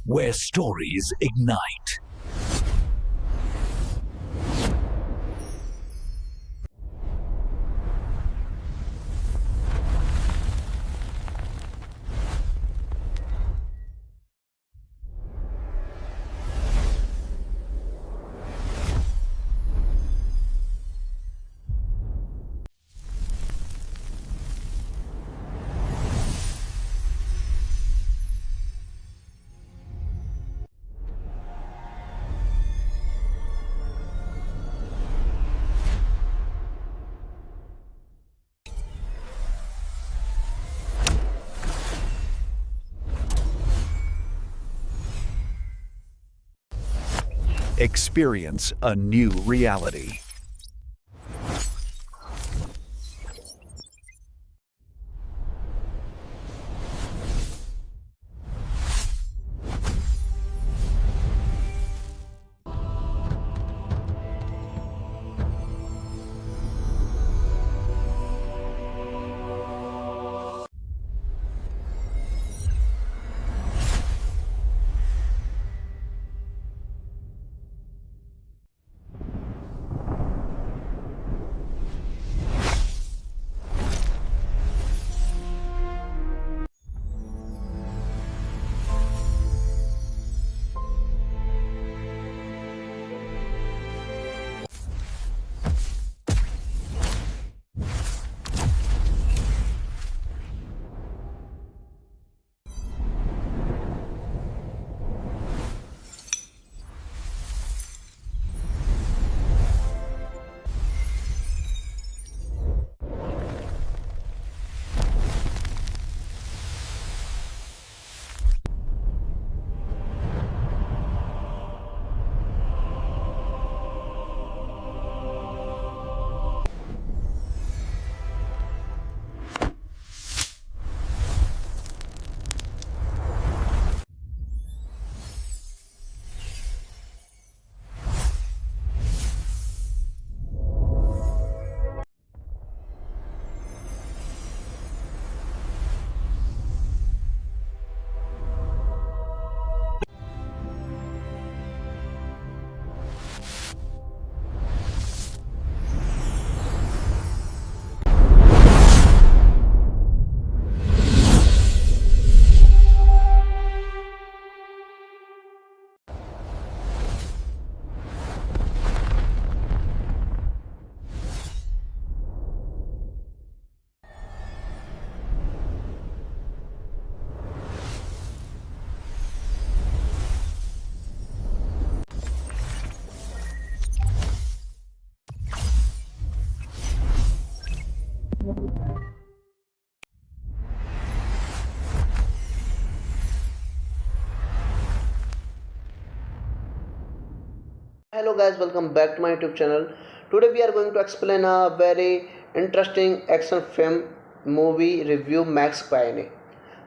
where stories ignite. Experience a new reality. Hello guys, welcome back to my YouTube channel. Today we are going to explain a very interesting action film movie review, Max Payne.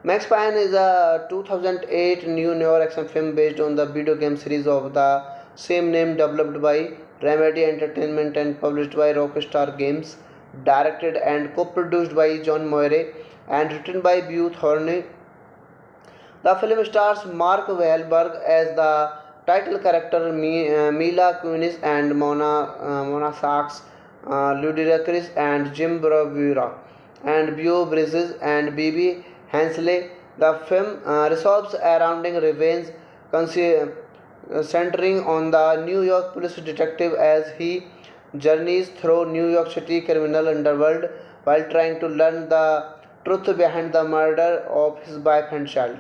Max Payne is a 2008 new noir action film based on the video game series of the same name, developed by Remedy Entertainment and published by Rockstar Games, directed and co-produced by John Moire and written by Beau Thorne. The film stars Mark Wahlberg as the title character, Mila Kunis and Mona Sachs, Ludacris and Jim Bravura, and Beau Bridges and Bibi Hensley. The film revolves around revenge, centering on the New York police detective as he journeys through New York City criminal underworld while trying to learn the truth behind the murder of his wife and child.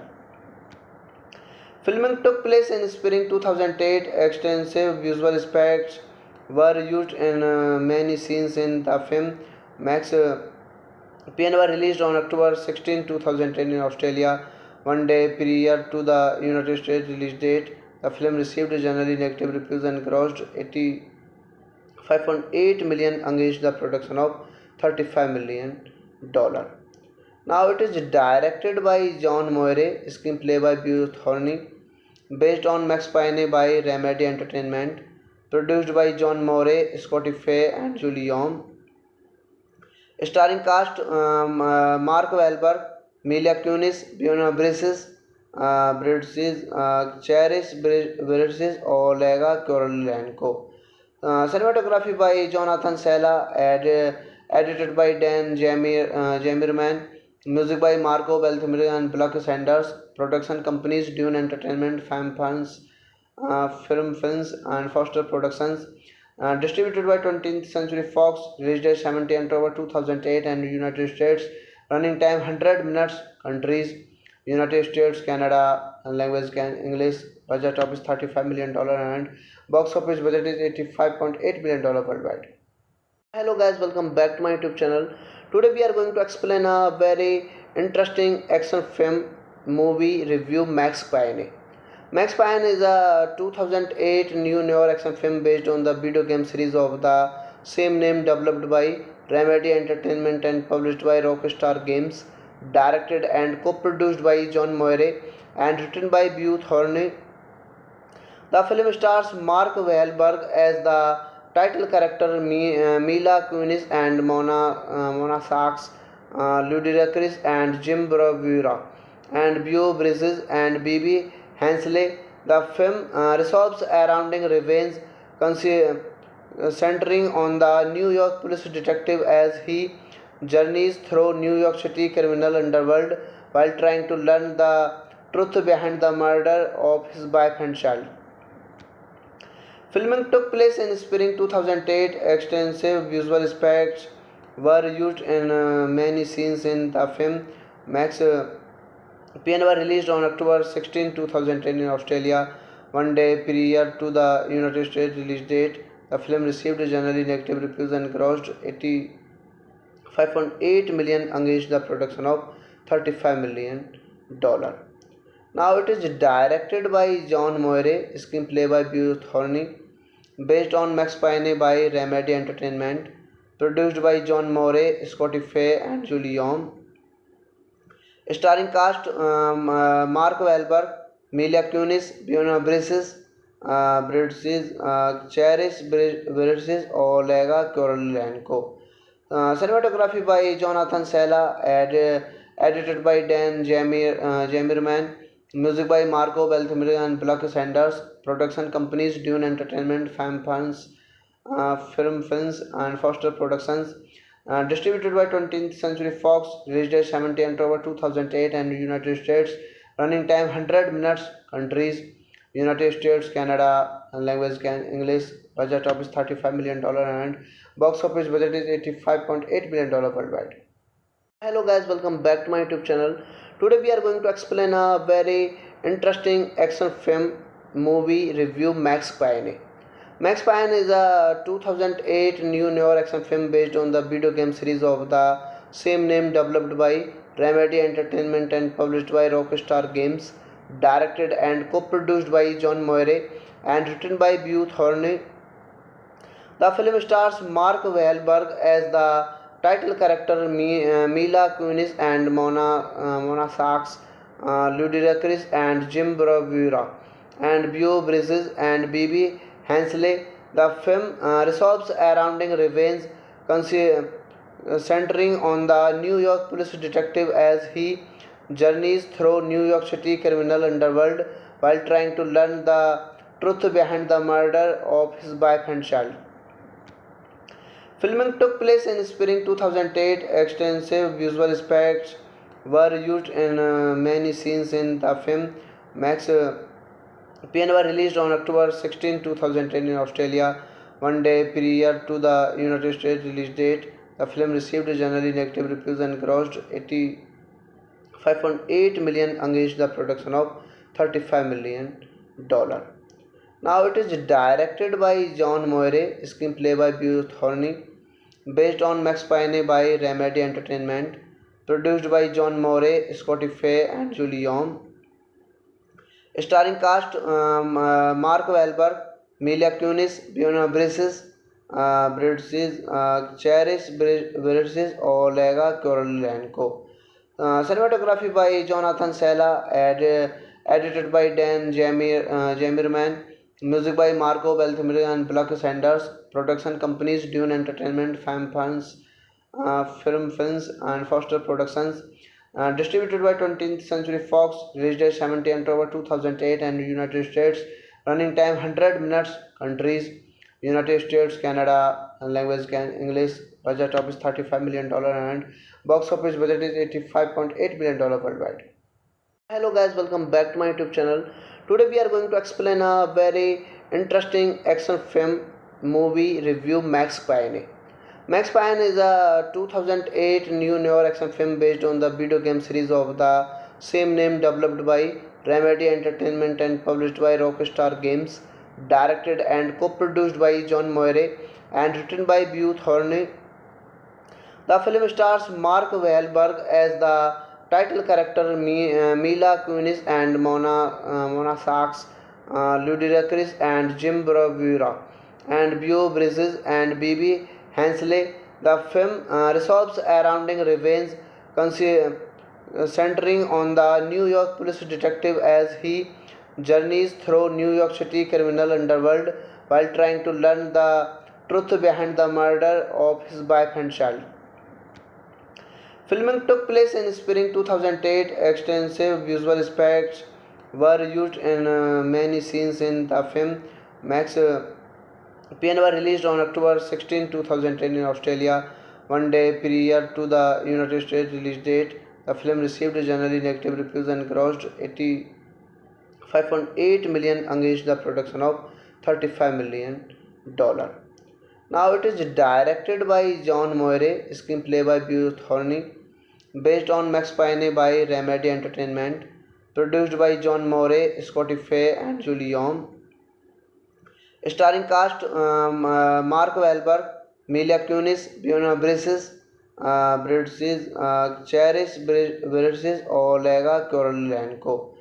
Filming took place in spring 2008. Extensive visual effects were used in many scenes in the film. Max Payne was released on October 16, 2010 in Australia, one day prior to the United States release date. The film received generally negative reviews and grossed 85.8 million against the production of $35 million. Now it is directed by John Moire, screenplay by Beau Thorne, based on Max Payne by Remedy Entertainment, produced by John Moore, Scotty Fay, and Julie Yom. Starring cast Mark Wahlberg, Mila Kunis, Fiona Bridges, British Cherish British Olega Kurylenko. Cinematography by Jonathan Sella, edited by Dan Jamirman, music by Marco Beltrami and Buck Sanders, production companies Dune Entertainment, Film Films and Foster Productions, distributed by 20th Century Fox, released date 17 October 2008 and United States, running time 100 minutes, countries United States, Canada, and language English, budget of is $35 million and box office budget is $85.8 million worldwide. Hello guys, welcome back to my YouTube channel. Today we are going to explain a very interesting action film movie review, Max Payne. Max Payne is a 2008 new noir action film based on the video game series of the same name, developed by Remedy Entertainment and published by Rockstar Games, directed and co-produced by John Moire and written by Beau Thorne. The film stars Mark Wahlberg as the title character, Mila Kunis and Mona Sachs, Ludacris and Jim Bravura, and Beau Bridges and Bibi Hensley. The film revolves around revenge, centering on the New York police detective as he journeys through New York City criminal underworld while trying to learn the truth behind the murder of his wife and child. Filming took place in spring 2008. Extensive visual effects were used in many scenes in the film. Max Payne was released on October 16, 2010 in Australia, one day prior to the United States release date. The film received generally negative reviews and grossed $85.8 million against the production of $35 million. Now it is directed by John Moire, screenplay by Beau Thorne, based on Max Payne by Remedy Entertainment, produced by John Moore, Scotty Fay and Julie Yom. Starring cast Mark Wahlberg, Mila Kunis, Beau Bridges, Cherish British Olega Kurylenko. Cinematography by Jonathan Sella, edited by Dan Jamirman, music by Marco Beltrami and Buck Sanders, production companies Dune Entertainment, Film Films and Foster Productions, distributed by 20th Century Fox, released date 17 October 2008 and United States, running time 100 minutes, countries United States, Canada, and language English, budget of is $35 million and box office budget is $85.8 million worldwide. Hello guys, welcome back to my YouTube channel. Today we are going to explain a very interesting action film movie review, Max Payne. Max Payne is a 2008 new noir action film based on the video game series of the same name, developed by Remedy Entertainment and published by Rockstar Games, directed and co-produced by John Moire and written by Beau Thorne. The film stars Mark Wahlberg as the title character, Mila Kunis and Mona Sachs, Ludacris and Jim Bravura, and Beau Bridges and Bibi Hensley. The film revolves around revenge, centering on the New York police detective as he journeys through New York City criminal underworld while trying to learn the truth behind the murder of his wife and child. Filming took place in spring 2008. Extensive visual effects were used in many scenes in the film. Max Payne was released on October 16, 2010 in Australia, one day prior to the United States release date. The film received generally negative reviews and grossed $85.8 million against the production of $35 million. Now it is directed by John Moire, screenplay by Beau Thorne, based on Max Payne by Remedy Entertainment, produced by John Moore, Scotty Fay and Julie Yom. Starring cast Mark Wahlberg, Mila Kunis, Beau Bridges, Cherish British Olega Kurylenko. Cinematography by Jonathan Sella, edited by Dan Jamirman, music by Marco Beltrami and Buck Sanders, production companies Dune Entertainment, Film Films and Foster Productions, Distributed by 20th Century Fox, released date 17 October 2008 and United States, running time 100 minutes, countries United States, Canada, language English, budget office $35 million and box office budget is $85.8 million worldwide. Hello guys, welcome back to my YouTube channel. Today we are going to explain a very interesting action film movie review, Max Payne. Max Payne is a 2008 new noir action film based on the video game series of the same name, developed by Remedy Entertainment and published by Rockstar Games, directed and co-produced by John Moire and written by Beau Thorne. The film stars Mark Wahlberg as the title character, Mila Kunis and Mona Sachs, Ludacris and Jim Bravura, and Beau Bridges and Bibi Hensley. The film revolves around revenge, centering on the New York police detective as he journeys through New York City criminal underworld while trying to learn the truth behind the murder of his wife and child. Filming took place in spring 2008. Extensive visual effects were used in many scenes in the film. Max Payne was released on October 16, 2010 in Australia, one day prior to the United States release date. The film received generally negative reviews and grossed $85.8 million against the production of $35 million. Now it is directed by John Moire, screenplay by Beau Thorne, based on Max Payne by Remedy Entertainment, produced by John Moore, Scotty Fay and Julie Yom. Starring cast Mark Wahlberg, Mila Kunis, Fiona Bridges, Cherish Bridges, Olega Korolenko.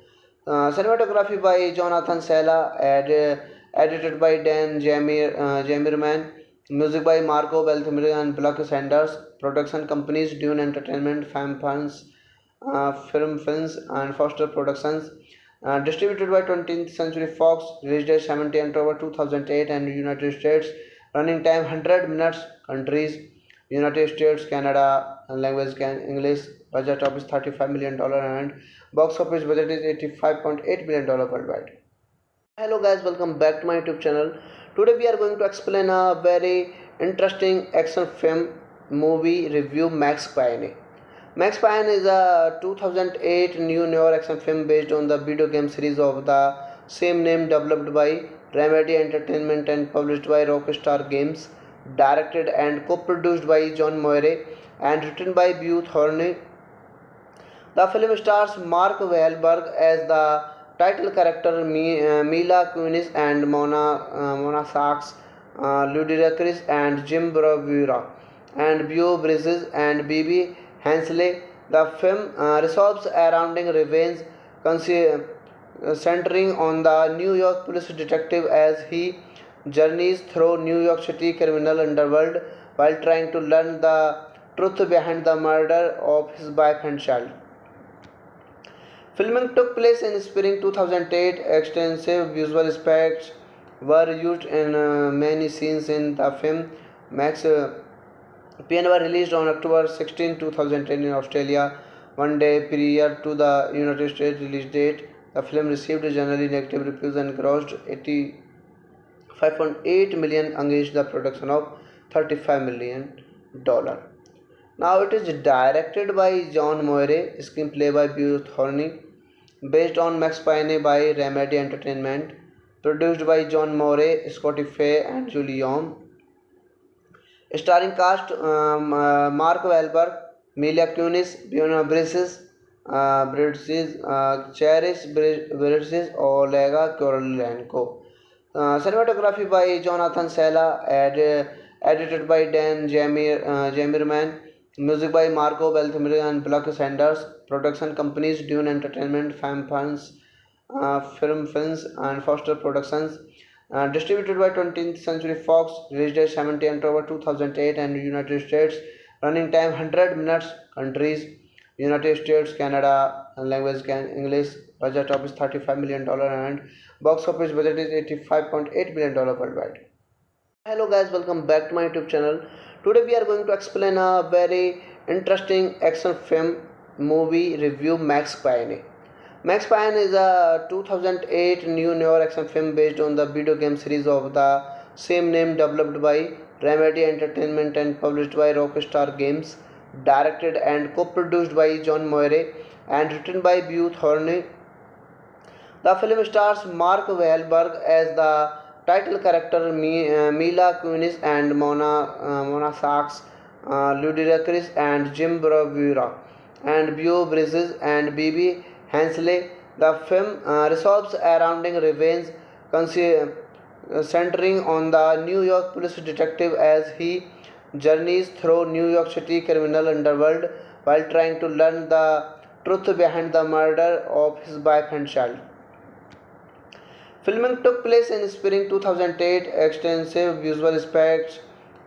Cinematography by Jonathan Sella, edited by Dan Jamirman. Music by Marco Beltrami and Buck Sanders. Production companies Dune Entertainment, Fam Film Films and Foster Productions. Distributed by 20th Century Fox, released date 17 October 2008 and United States, running time 100 minutes, countries United States, Canada, language English, budget office $35 million and box office budget is $85.8 million worldwide. Hello guys, welcome back to my YouTube channel. Today we are going to explain a very interesting action film movie review, Max Payne. Max Payne is a 2008 new noir action film based on the video game series of the same name, developed by Remedy Entertainment and published by Rockstar Games, directed and co-produced by John Moire and written by Beau Thorne. The film stars Mark Wahlberg as the title character, Mila Kunis and Mona Sachs, Ludacris and Jim Bravura, and Beau Bridges and Bibi Hensley. The film revolves around revenge, centering on the New York police detective as he journeys through New York City criminal underworld while trying to learn the truth behind the murder of his wife and child. Filming took place in spring 2008. Extensive visual effects were used in many scenes in the film. Max Payne was released on October 16, 2010 in Australia, one day prior to the United States release date. The film received generally negative reviews and grossed $85.8 million against the production of $35 million. Now it is directed by John Moire, screenplay by Beau Thorne, based on Max Payne by Remedy Entertainment, produced by John Moore, Scotty Fay and Julie Yom. Starring cast Mark Wahlberg, Mila Kunis, Fiona Bridges, Cherish Bridges, Olega Korolenko. Cinematography by Jonathan Sella, edited by Dan Jamirman. Music by Marco Beltrami and Buck Sanders. Production companies Dune Entertainment, Fam Film Films and Foster Productions. Distributed by 20th Century Fox, released date 17 October 2008 and United States, running time 100 minutes, countries United States, Canada, language English, budget office $35 million and box office budget is $85.8 million worldwide. Hello guys, welcome back to my YouTube channel. Today we are going to explain a very interesting action film movie review Max Payne. Max Payne is a 2008 new noir action film based on the video game series of the same name, developed by Remedy Entertainment and published by Rockstar Games, directed and co-produced by John Moire and written by Bew Thorne. The film stars Mark Wahlberg as the title character, Mila Kunis and Mona Sachs, Ludacris and Jim Bravura, and Beau Bridges and Bibi Hensley. The film revolves around revenge, centering on the New York police detective as he journeys through New York City criminal underworld while trying to learn the truth behind the murder of his wife and child. Filming took place in spring 2008. Extensive visual effects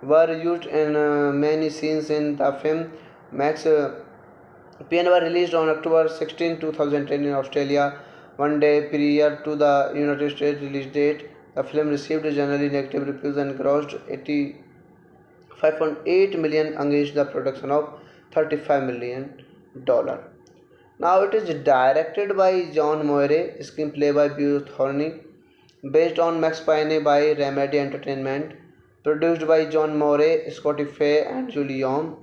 were used in many scenes in the film. Max Payne was released on October 16, 2010 in Australia, one day prior to the United States release date. The film received generally negative reviews and grossed 85.8 million against the production of $35 million. Now it is directed by John Moire, screenplay by Bew Thorne, based on Max Payne by Remedy Entertainment, produced by John Moore, Scotty Fay and Julie Yom.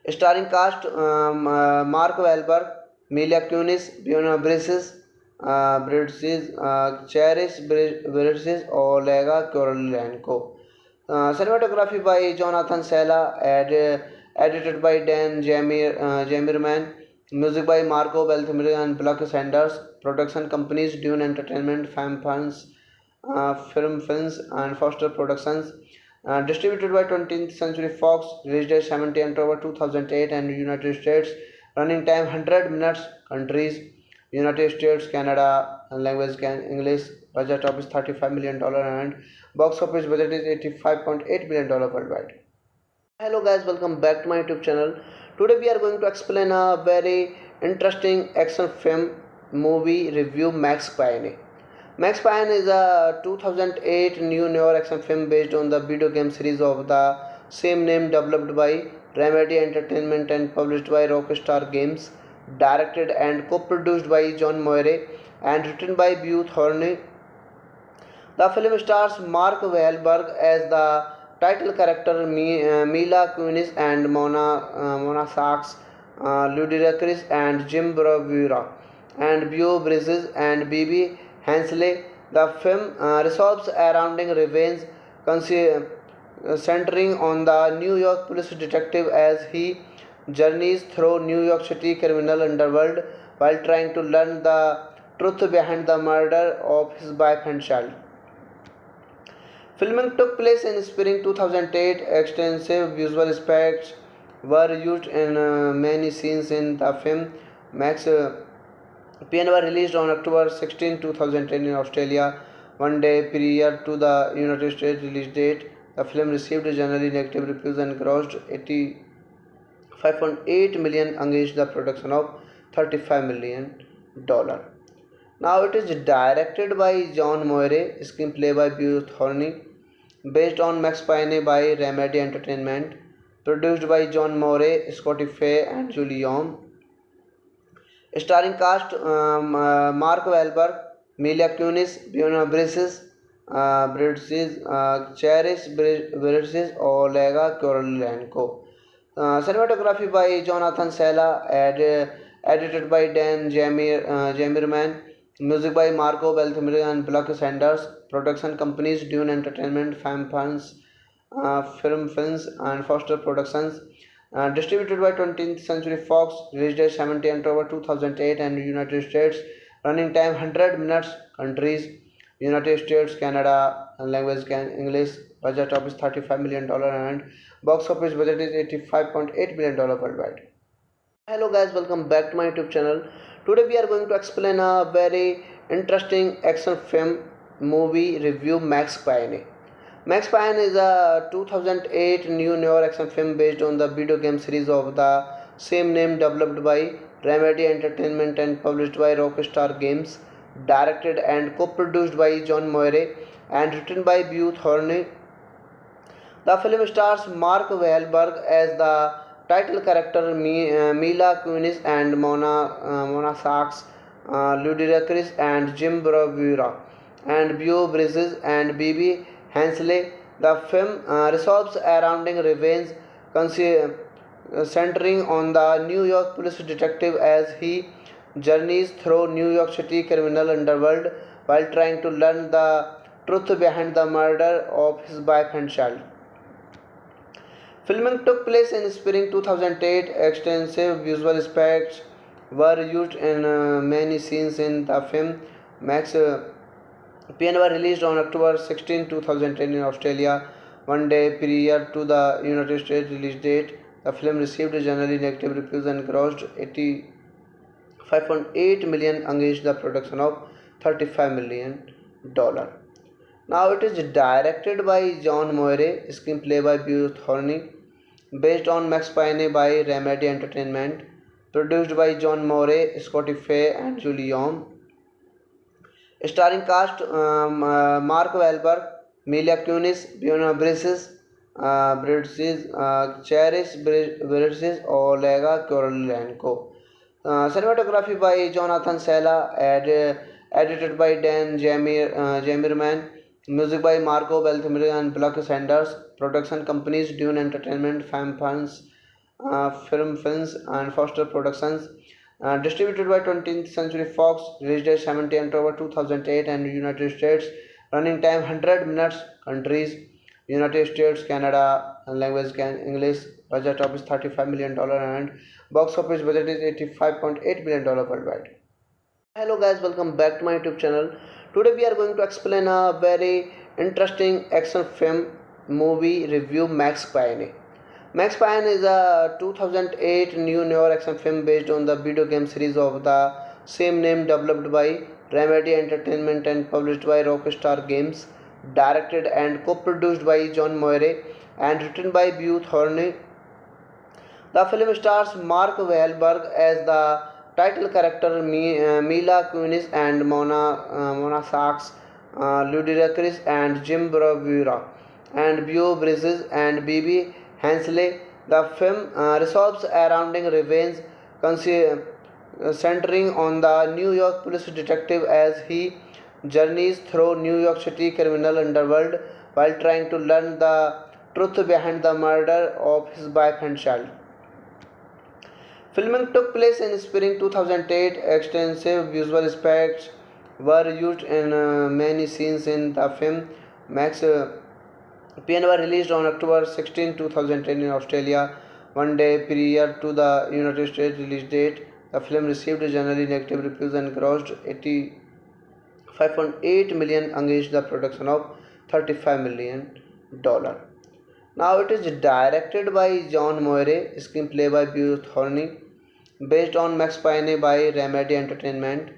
Starring cast Mark Wahlberg, Mila Kunis, Fiona Bridges, Cherish Bridges, Olega Korolenko. Cinematography by Jonathan Sella, edited by Dan Jamerman. Music by Marco Beltrami and Block Sanders. Production companies Dune Entertainment, Film Films and Foster Productions. Distributed by 20th Century Fox. Release date 17 October 2008 and United States. Running time 100 minutes. Countries United States, Canada, and language English. Budget of is $35 million and box office budget is $85.8 million worldwide. Hello guys, welcome back to my YouTube channel. Today we are going to explain a very interesting action film movie review, Max Payne. Max Payne is a 2008 new noir action film based on the video game series of the same name, developed by Remedy Entertainment and published by Rockstar Games, directed and co-produced by John Moire and written by Bew Thorne. The film stars Mark Wahlberg as the title character, Mila Kunis and Mona Sachs, Ludacris and Jim Bravura, and Beau Bridges and Bibi Hensley. The film revolves around revenge, centering on the New York police detective as he journeys through New York City criminal underworld while trying to learn the truth behind the murder of his wife and child. Filming took place in spring 2008. Extensive visual effects were used in many scenes in the film. Max Payne was released on October 16, 2010 in Australia, one day prior to the United States release date. The film received generally negative reviews and grossed 85.8 million against the production of $35 million. Now it is directed by John Moire, screenplay by Bew Thorne, based on Max Payne by Remedy Entertainment, produced by John Moore, Scotty Fay and Julie Yom. Starring cast Mark Wahlberg, Mila Kunis, Fiona Bridges, Cherish Bridges, Olega Korolenko. Cinematography by Jonathan Sella, edited by Dan Jamerman. Music by Marco Beltrami and Block Sanders. Production companies Dune Entertainment, Film Films and Foster Productions. Distributed by 20th Century Fox. Release date 17 October 2008 and United States. Running time 100 minutes. Countries United States, Canada, and language English. Budget of is $35 million and box office budget is $85.8 million worldwide. Hello guys, welcome back to my YouTube channel. Today we are going to explain a very interesting action film movie review, Max Payne. Max Payne is a 2008 new noir action film based on the video game series of the same name, developed by Remedy Entertainment and published by Rockstar Games, directed and co-produced by John Moire and written by Bew Thorne. The film stars Mark Wahlberg as the title character Mila Kunis and Mona Sachs, Ludacris and Jim Bravura, and Beau Bridges and Bibi Hensley. The film revolves around revenge, centering on the New York police detective as he journeys through New York City criminal underworld while trying to learn the truth behind the murder of his wife and child. Filming took place in spring 2008. Extensive visual effects were used in many scenes in the film. Max PN were released on October 16, 2010 in Australia, one day prior to the United States release date. The film received generally negative reviews and grossed 85.8 million against the production of $35 million. Now it is directed by John Moire, screenplay by Beau Thorney, based on Max Payne by Remedy Entertainment, produced by John Moore, Scotty Fay, and Julie Yom. Starring cast Mark Wahlberg, Mila Kunis, Fiona Bridges, Cherish Bridges, Olega Korolenko. Cinematography by Jonathan Sella, edited by Dan Jamerman. Music by Marco Beltrami and Block Sanders. Production companies Dune Entertainment, Fam Films, Film Films, and Foster Productions. Distributed by 20th Century Fox. Release date 17 October 2008 and United States. Running time 100 minutes. Countries United States, Canada, and language English. Budget of is $35 million and box office budget is $85.8 million worldwide. Hello guys, welcome back to my YouTube channel. Today we are going to explain a very interesting action film movie review, Max Payne. Max Payne is a 2008 new York action film based on the video game series of the same name, developed by Remedy Entertainment and published by Rockstar Games, directed and co-produced by John Moire and written by Beau Thorney. The film stars Mark Wahlberg as the title character Mila Kunis and Mona Sachs, Ludacris and Jim Bravura, and Beau Bridges and Bibi Hensley. The film revolves around revenge, centering on the New York police detective as he journeys through New York City criminal underworld while trying to learn the truth behind the murder of his wife and child. Filming took place in spring 2008. Extensive visual effects were used in many scenes in the film. Max PN were released on October 16, 2010 in Australia, one day prior to the United States release date. The film received generally negative reviews and grossed 85.8 million against the production of $35 million. Now it is directed by John Moire, screenplay by Beau Thorney, based on Max Payne by Remedy Entertainment,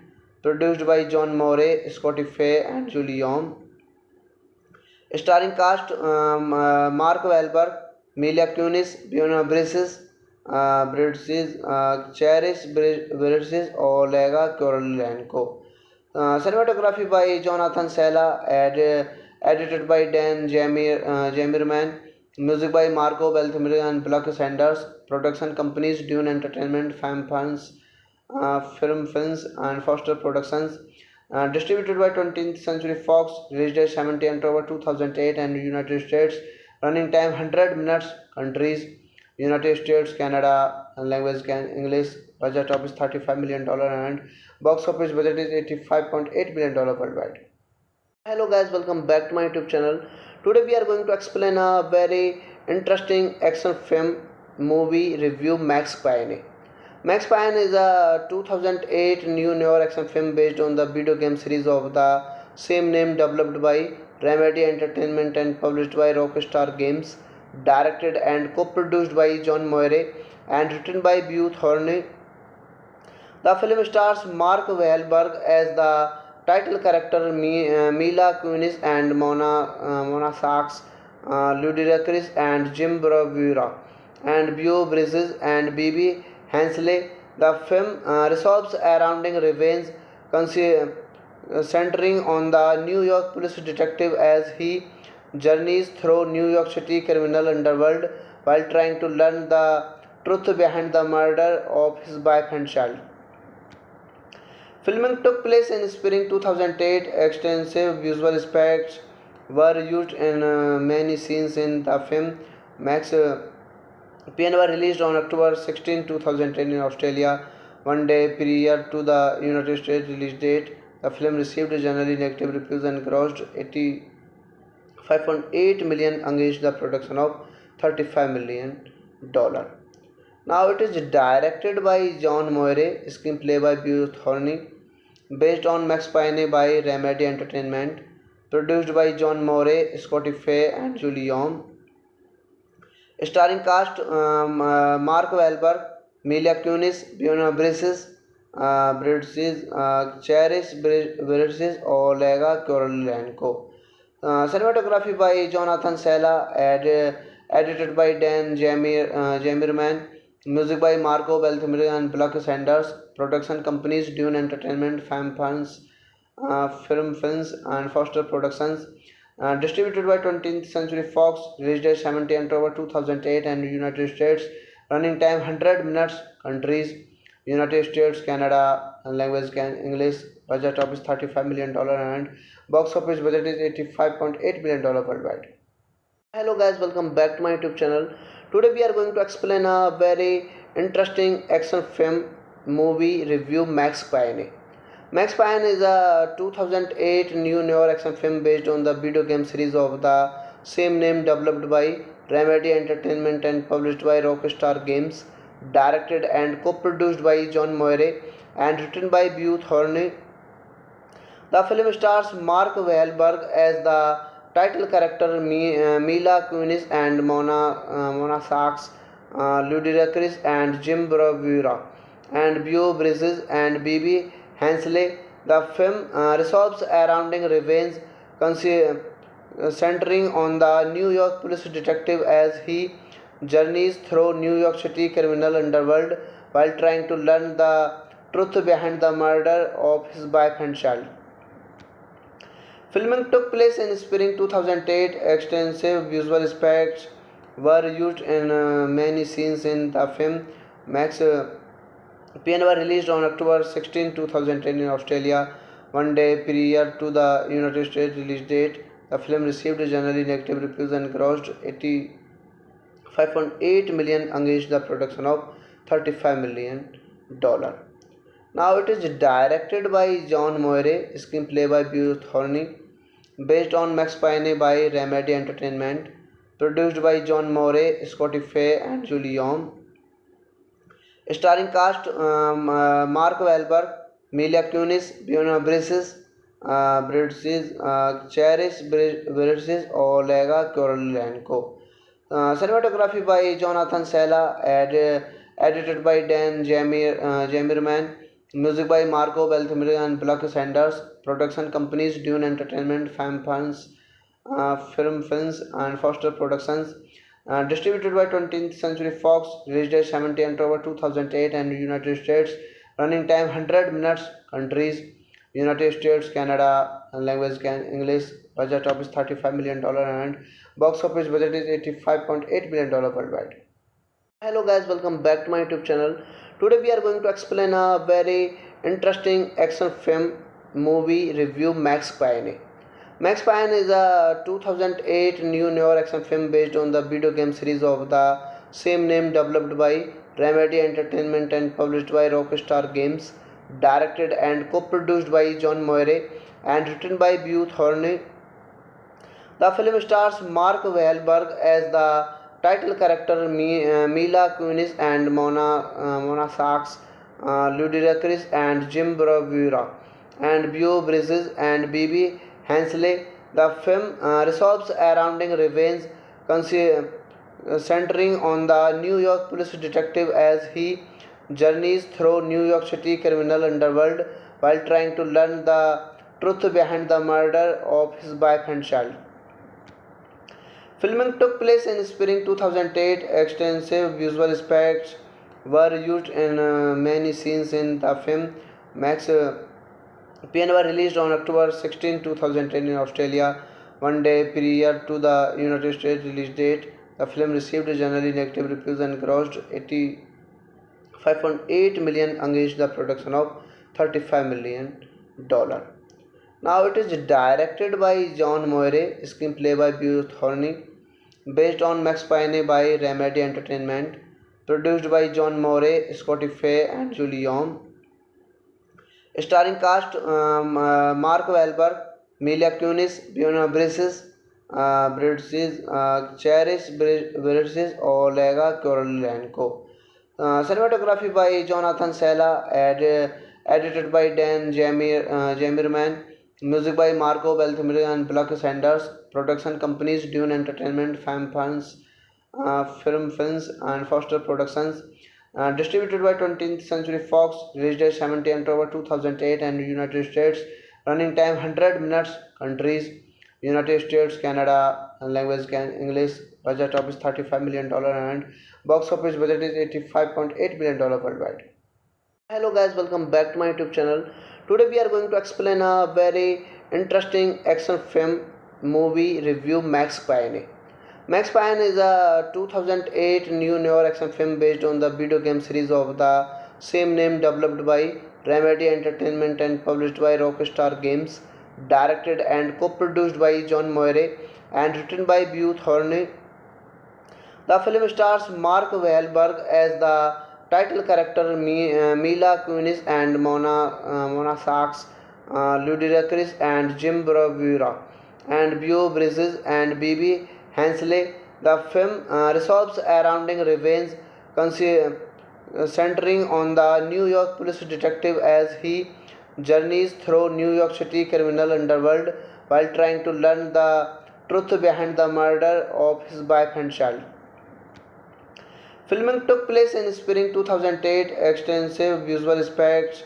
produced by John Moore, Scotty Fay, and Julie Yom. Starring cast Mark Wahlberg, Mila Kunis, Fiona Bridges, Cherish Bridges, Olega Korolenko. Cinematography by Jonathan Sella, edited by Dan Jamerman. Music by Marco Beltrami and Block Sanders. Production companies Dune Entertainment, Fam Films, Film Films, and Foster Productions. Distributed by 20th Century Fox. Release date 17 October 2008 and United States. Running time 100 minutes. Countries United States, Canada, and language English. Budget of is $35 million and box office budget is $85.8 million worldwide. Hello guys, welcome back to my YouTube channel. Today we are going to explain a very interesting action film movie review, Max Payne. Max Payne is a 2008 new York action film based on the video game series of the same name, developed by Remedy Entertainment and published by Rockstar Games, directed and co-produced by John Moire and written by Beau Thorney. The film stars Mark Wahlberg as the title character Mila Kunis and Mona Sachs, Ludacris and Jim Bravura, and Beau Bridges and Bibi Hensley. The film revolves around revenge, centering on the New York police detective as he journeys through New York City criminal underworld while trying to learn the truth behind the murder of his wife and child. Filming took place in spring 2008. Extensive visual effects were used in many scenes in the film. Max Payne were released on October 16, 2010 in Australia, one day prior to the United States release date. The film received generally negative reviews and grossed 85.8 million against the production of $35 million. Now it is directed by John Moire, screenplay by Beau Thorney, based on Max Payne by Remedy Entertainment, produced by John Moore, Scotty Fay, and Julie Yom. Starring cast Mark Wahlberg, Mila Kunis, Fiona Bridges, Cherish Bridges, Olega Korolenko. Cinematography by Jonathan Sella, edited by Dan Jamerman, music by Marco Beltrami and Buck Sanders, production companies Dune Entertainment, Fam Funds, Film Films, and Foster Productions. Distributed by 20th Century Fox, released date 17 October 2008 and United States, running time 100 minutes, countries United States, Canada, and language English, budget office $35 million and box office budget is $85.8 million worldwide. Hello guys, welcome back to my YouTube channel. Today we are going to explain a very interesting action film movie review, Max Payne. Max Payne is a 2008 new noir action film based on the video game series of the same name, developed by Remedy Entertainment and published by Rockstar Games, directed and co-produced by John Moire and written by Beau Thorney. The film stars Mark Wahlberg as the title character, Mila Kunis and Mona Sachs, Ludacris and Jim Bravura, and Beau Bridges and Bibi Hensley. The film revolves around revenge, centering on the New York police detective as he journeys through New York City criminal underworld while trying to learn the truth behind the murder of his wife and child. Filming took place in spring 2008. Extensive visual effects were used in many scenes in the film. Max Payne were released on October 16, 2010 in Australia, one day prior to the United States release date. The film received generally negative reviews and grossed 85.8 million against the production of $35 million. Now it is directed by John Moire, screenplay by Beau Thorney, based on Max Payne by Remedy Entertainment, produced by John Moore, Scotty Fay, and Julie Yom. Starring cast Mark Wahlberg, Mila Kunis, Fiona Bridges, Cherish Bridges, Olega Korolenko. Cinematography by Jonathan Sella, edited by Dan Jamerman, music by Marco Beltrami and Buck Sanders, production companies Dune Entertainment, Fam Funds, Film Films, and Foster Productions. Distributed by 20th Century Fox, released date 17 October 2008 and United States, running time 100 minutes, countries United States, Canada, and language English, budget office $35 million and box office budget is $85.8 million worldwide. Hello guys, welcome back to my YouTube channel. Today we are going to explain a very interesting action film movie review, Max Payne. Max Payne is a 2008 new noir action film based on the video game series of the same name, developed by Remedy Entertainment and published by Rockstar Games, directed and co-produced by John Moire and written by Beau Thorney. The film stars Mark Wahlberg as the title character, Mila Kunis and Mona Sachs, Ludacris and Jim Bravura, and Beau Bridges and Bibi Hensley. The film revolves around revenge, centering on the New York police detective as he journeys through New York City criminal underworld while trying to learn the truth behind the murder of his wife and child. Filming took place in spring 2008. Extensive visual effects were used in many scenes in the film. Max Payne were released on October 16, 2010 in Australia, one day prior to the United States release date. The film received generally negative reviews and grossed 85.8 million against the production of $35 million. Now it is directed by John Moire, screenplay by Beau Thorney, based on Max Payne by Remedy Entertainment, produced by John Moore, Scotty Fay, and Julie Yom. Starring cast Mark Wahlberg, Mila Kunis, Fiona Bridges, Cherish Bridges, Olega Korolenko. Cinematography by Jonathan Sella, edited by Dan Jamirman, music by Marco Beltrami and Buck Sanders, production companies Dune Entertainment, Film Films, and Foster Productions. Distributed by 20th Century Fox, released date 17 October 2008 and United States, running time 100 minutes, countries United States, Canada, and language English, budget of is $35 million and box office budget is $85.8 million worldwide. Hello guys, welcome back to my YouTube channel. Today we are going to explain a very interesting action film movie review, Max Payne. Max Payne is a 2008 new noir action film based on the video game series of the same name, developed by Remedy Entertainment and published by Rockstar Games, directed and co-produced by John Moire and written by Beau Thorney. The film stars Mark Wahlberg as the title character, Mila Kunis and Mona Sachs, Ludacris and Jim Bravura, and Beau Bridges and Bibi Hensley. The film revolves around revenge, centering on the New York police detective as he journeys through New York City criminal underworld while trying to learn the truth behind the murder of his wife and child. Filming took place in spring 2008. Extensive visual effects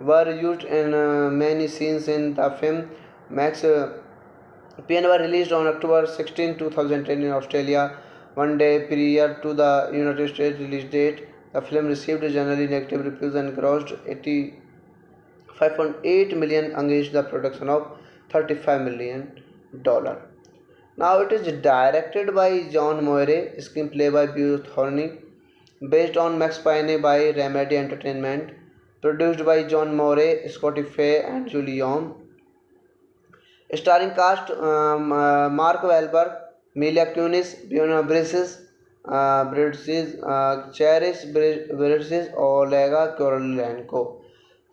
were used in many scenes in the film. Max Payne was released on October 16, 2010 in Australia, one day prior to the United States release date. The film received generally negative reviews and grossed 85.8 million against the production of $35 million. Now it is directed by John Moire, screenplay by Beau Thorney, based on Max Payne by Remedy Entertainment, produced by John Moore, Scotty Fay, and Julie Yom. Starring cast Mark Wahlberg, Mila Kunis, Fiona Bridges, Cherish Bridges, Olega Korolenko.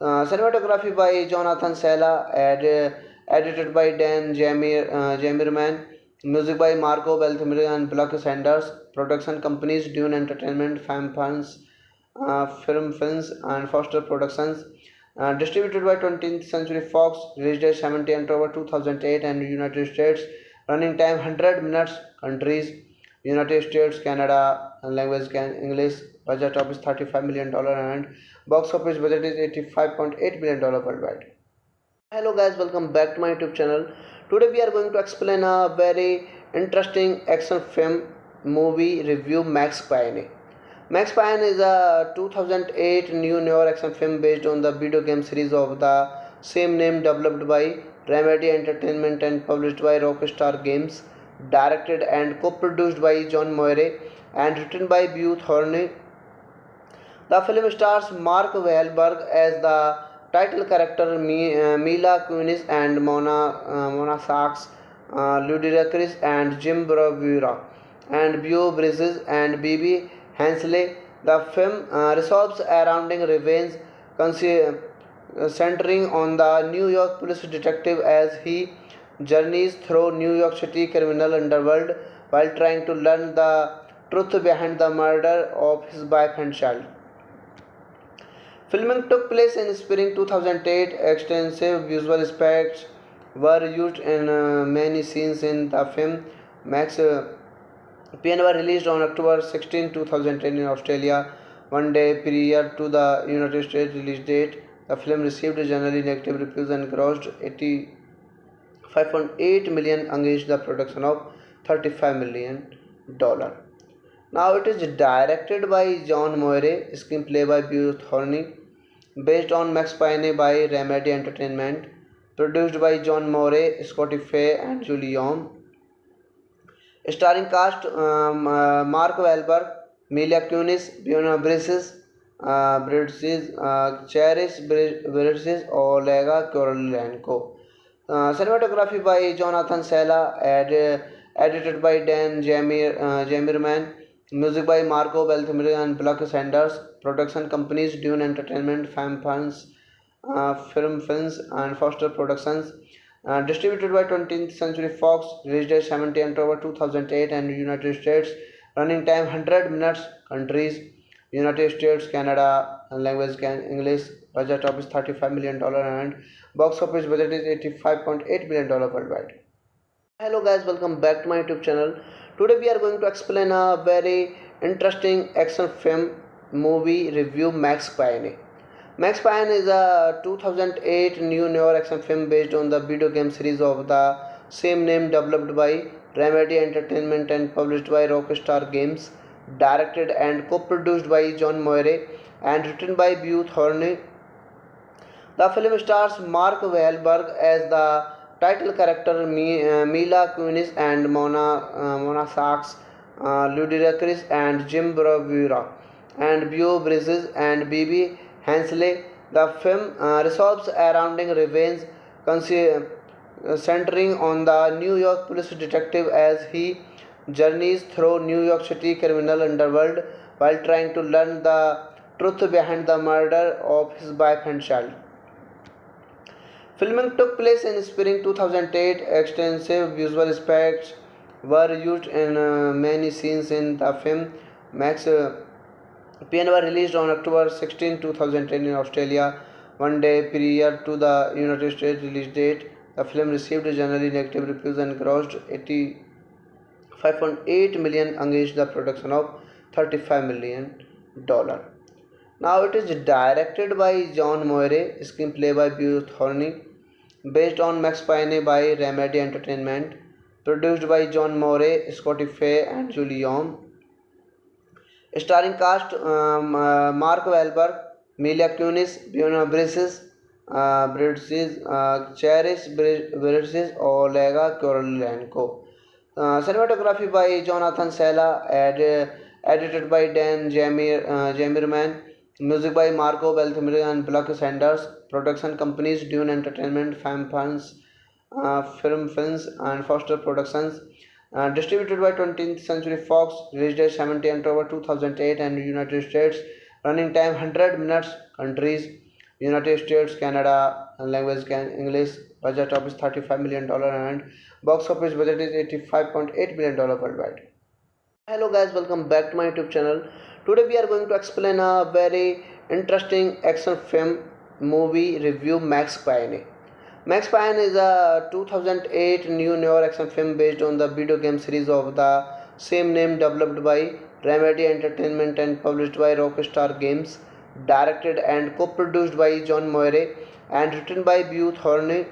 Cinematography by Jonathan Sella, edited by Dan Jamirman, music by Marco Beltrami and Buck Sanders, production companies Dune Entertainment, Film Films, and Foster Productions. Distributed by 20th Century Fox, released date 17 October 2008 and United States, running time 100 minutes, countries United States, Canada, and language English, budget of is $35 million and box office budget is $85.8 million worldwide. Hello guys, welcome back to my YouTube channel. Today we are going to explain a very interesting action film movie review, Max Payne. Max Payne is a 2008 new noir action film based on the video game series of the same name, developed by Remedy Entertainment and published by Rockstar Games, directed and co-produced by John Moire and written by Beau Thorney. The film stars Mark Wahlberg as the title character, Mila Kunis and Mona Sachs, Ludacris and Jim Bravura, and Beau Bridges and Bibi Hensley. The film revolves around revenge, centering on the New York police detective as he journeys through New York City criminal underworld while trying to learn the truth behind the murder of his wife and child. Filming took place in spring 2008. Extensive visual effects were used in many scenes in the film. Max Payne was released on October 16, 2010 in Australia, one day prior to the United States release date. The film received generally negative reviews and grossed 85.8 million against the production of $35 million. Now it is directed by John Moire, screenplay by Beau Thorney, based on Max Payne by Remedy Entertainment, produced by John Moore, Scotty Fay, and Julie Yom. Starring cast Mark Wahlberg, Mila Kunis, Fiona Bridges, Cherish Bridges, Olega Korolenko. Cinematography by Jonathan Sella, edited by Dan Jamirman, music by Marco Belthamir and Pluck Sanders, production companies Dune Entertainment, Fam Funds, Film Films, and Foster Productions. Distributed by 20th Century Fox, released date 17 October 2008 and United States, running time 100 minutes, countries United States, Canada, and language English, budget office $35 million and box office budget is $85.8 million worldwide. Hello guys, welcome back to my YouTube channel. Today we are going to explain a very interesting action film movie review, Max Payne. Max Payne is a 2008 new noir action film based on the video game series of the same name, developed by Remedy Entertainment and published by Rockstar Games, directed and co-produced by John Moore and written by Beau Thorne. The film stars Mark Wahlberg as the title character, Mila Kunis and Mona Sachs, Ludacris and Jim Bravura, and Beau Bridges and Bibi Hensley. The film revolves around revenge, centering on the New York police detective as he journeys through New York City criminal underworld while trying to learn the truth behind the murder of his wife and child. Filming took place in spring 2008. Extensive visual effects were used in many scenes in the film. Max Payne was released on October 16, 2010 in Australia, one day prior to the United States release date. The film received generally negative reviews and grossed $85.8 million against the production of $35 million. Now it is directed by John Moore, screenplay by Beau Thorne, based on Max Payne by Remedy Entertainment, produced by John Moore, Scotty Fay, and Julie Yom. Starring cast Mark Wahlberg, Mila Kunis, Fiona Bridges, Cherish Bridges, Olega Korolenko. Cinematography by Jonathan Sella, edited by Dan Jamirman, music by Marco Belthamir and Pluck Sanders, production companies Dune Entertainment, Fam Funds, Film Films, and Foster Productions. Distributed by 20th Century Fox, released date 17 October 2008 and United States, running time 100 minutes, countries United States, Canada, and language English, budget office $35 million and box office budget is $85.8 million worldwide. Hello guys, welcome back to my YouTube channel. Today we are going to explain a very interesting action film movie review, Max Payne. Max Payne is a 2008 new noir action film based on the video game series of the same name, developed by Remedy Entertainment and published by Rockstar Games, directed and co-produced by John Moore and written by Beau Thorne.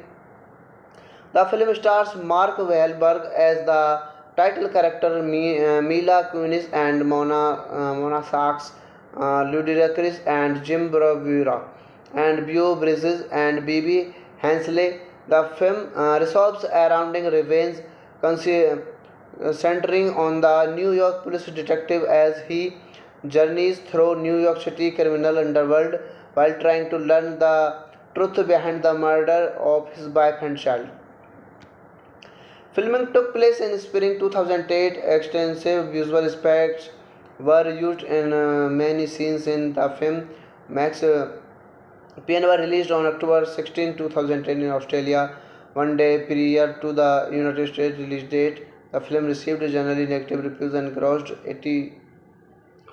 The film stars Mark Wahlberg as the title character, Mila Kunis and Mona Sachs, Ludacris and Jim Bravura, and Beau Bridges and Bibi Hensley. The film revolves around revenge, centering on the New York police detective as he journeys through New York City criminal underworld while trying to learn the truth behind the murder of his wife and child. Filming took place in spring 2008. Extensive visual effects were used in many scenes in the film. Max Payne was released on October 16, 2010 in Australia, one day prior to the United States release date. The film received generally negative reviews and grossed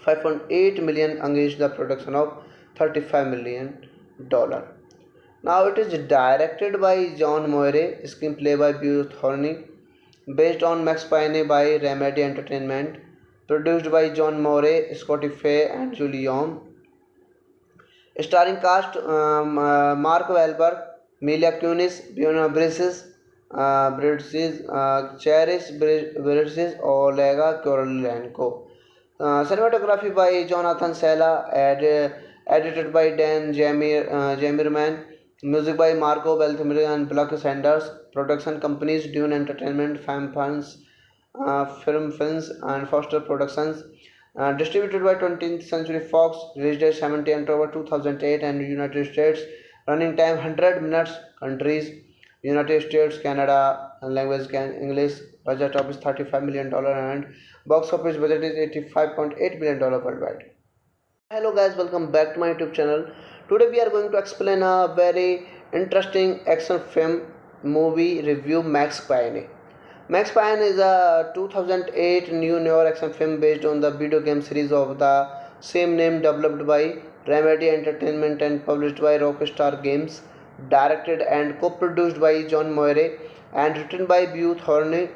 $85.8 million against the production of $35 million. Now it is directed by John Moore, screenplay by Beau Thorne, based on Max Payne by Remedy Entertainment, produced by John Moore, Scotty Fay, and Julie Yom. Starring cast Mark Wahlberg, Mila Kunis, Fiona Bridges, Cherish Bridges, Olega Korolenko. Cinematography by Jonathan Sella, edited by Dan Jamirman, music by Marco Belthamir and Pluck Sanders, production companies Dune Entertainment, Fam Funds, Films and Foster Productions. Distributed by 20th Century Fox. Release date 17 October 2008 and United States. Running time 100 minutes. Countries: United States, Canada. Language English. Budget office $35 million and box office budget is $85.8 million worldwide. Hello guys, welcome back to my YouTube channel. Today we are going to explain a very interesting action film movie review, Max Payne. Max Payne is a 2008 new noir action film based on the video game series of the same name, developed by Remedy Entertainment and published by Rockstar Games, directed and co-produced by John Moore and written by Beau Thorne.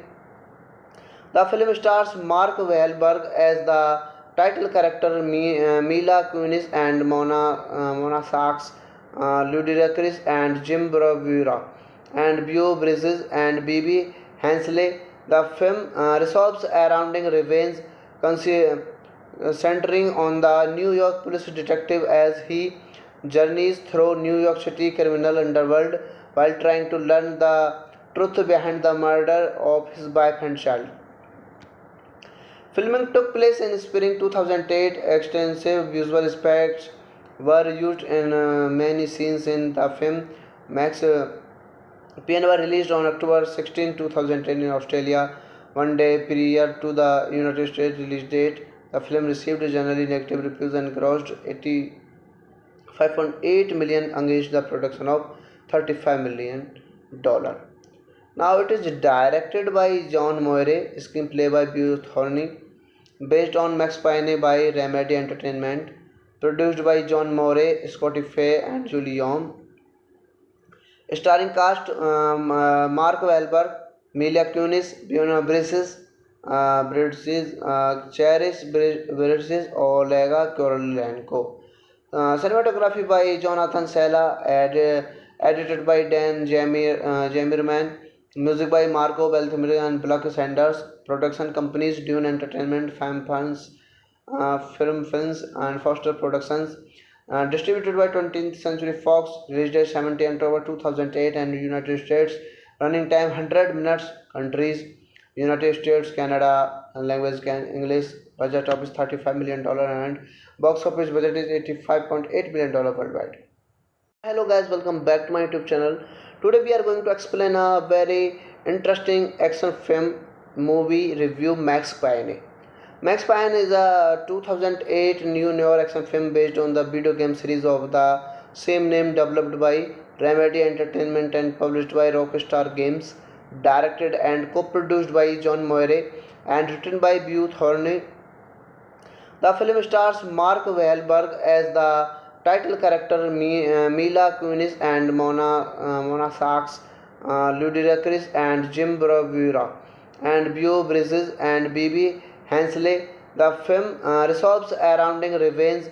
The film stars Mark Wahlberg as the title character, Mila Kunis and Mona Sachs, Ludacris and Jim Bravura, and Beau Bridges and Bibi Hensley. The film revolves around revenge, centering on the New York police detective as he journeys through New York City criminal underworld while trying to learn the truth behind the murder of his wife and child. Filming took place in spring 2008. Extensive visual effects were used in many scenes in the film. Max Payne was released on October 16, 2010 in Australia, one day prior to the United States release date. The film received generally negative reviews and grossed $85.8 million against the production of $35 million. Now it is directed by John Moore, screenplay by Beau Thorne, based on Max Payne by Remedy Entertainment, produced by John Moore, Scotty Fay and Julie Yom. Starring cast: Mark Wahlberg, Mila Kunis, Beau Bridges, Cherish Bridges, Olega Kurylenko. Cinematography by Jonathan Sela, edited by Dan Jamirman. Music by Marco Beltrami and Buck Sanders. Production companies: Dune Entertainment, Films and Foster Productions. Distributed by 20th Century Fox. Release date 17 October 2008 and United States. Running time 100 minutes. Countries: United States, Canada. Language English. Budget office $35 million and box office budget is $85.8 million worldwide. Hello guys, welcome back to my YouTube channel. Today we are going to explain a very interesting action film movie review, Max Payne. Max Payne is a 2008 new noir action film based on the video game series of the same name, developed by Remedy Entertainment and published by Rockstar Games, directed and co-produced by John Moore and written by Beau Thorne. The film stars Mark Wahlberg as the title character, Mila Kunis and Mona Sachs, Ludacris and Jim Bravura, and Beau Bridges and Bibi Hensley. The film revolves around revenge,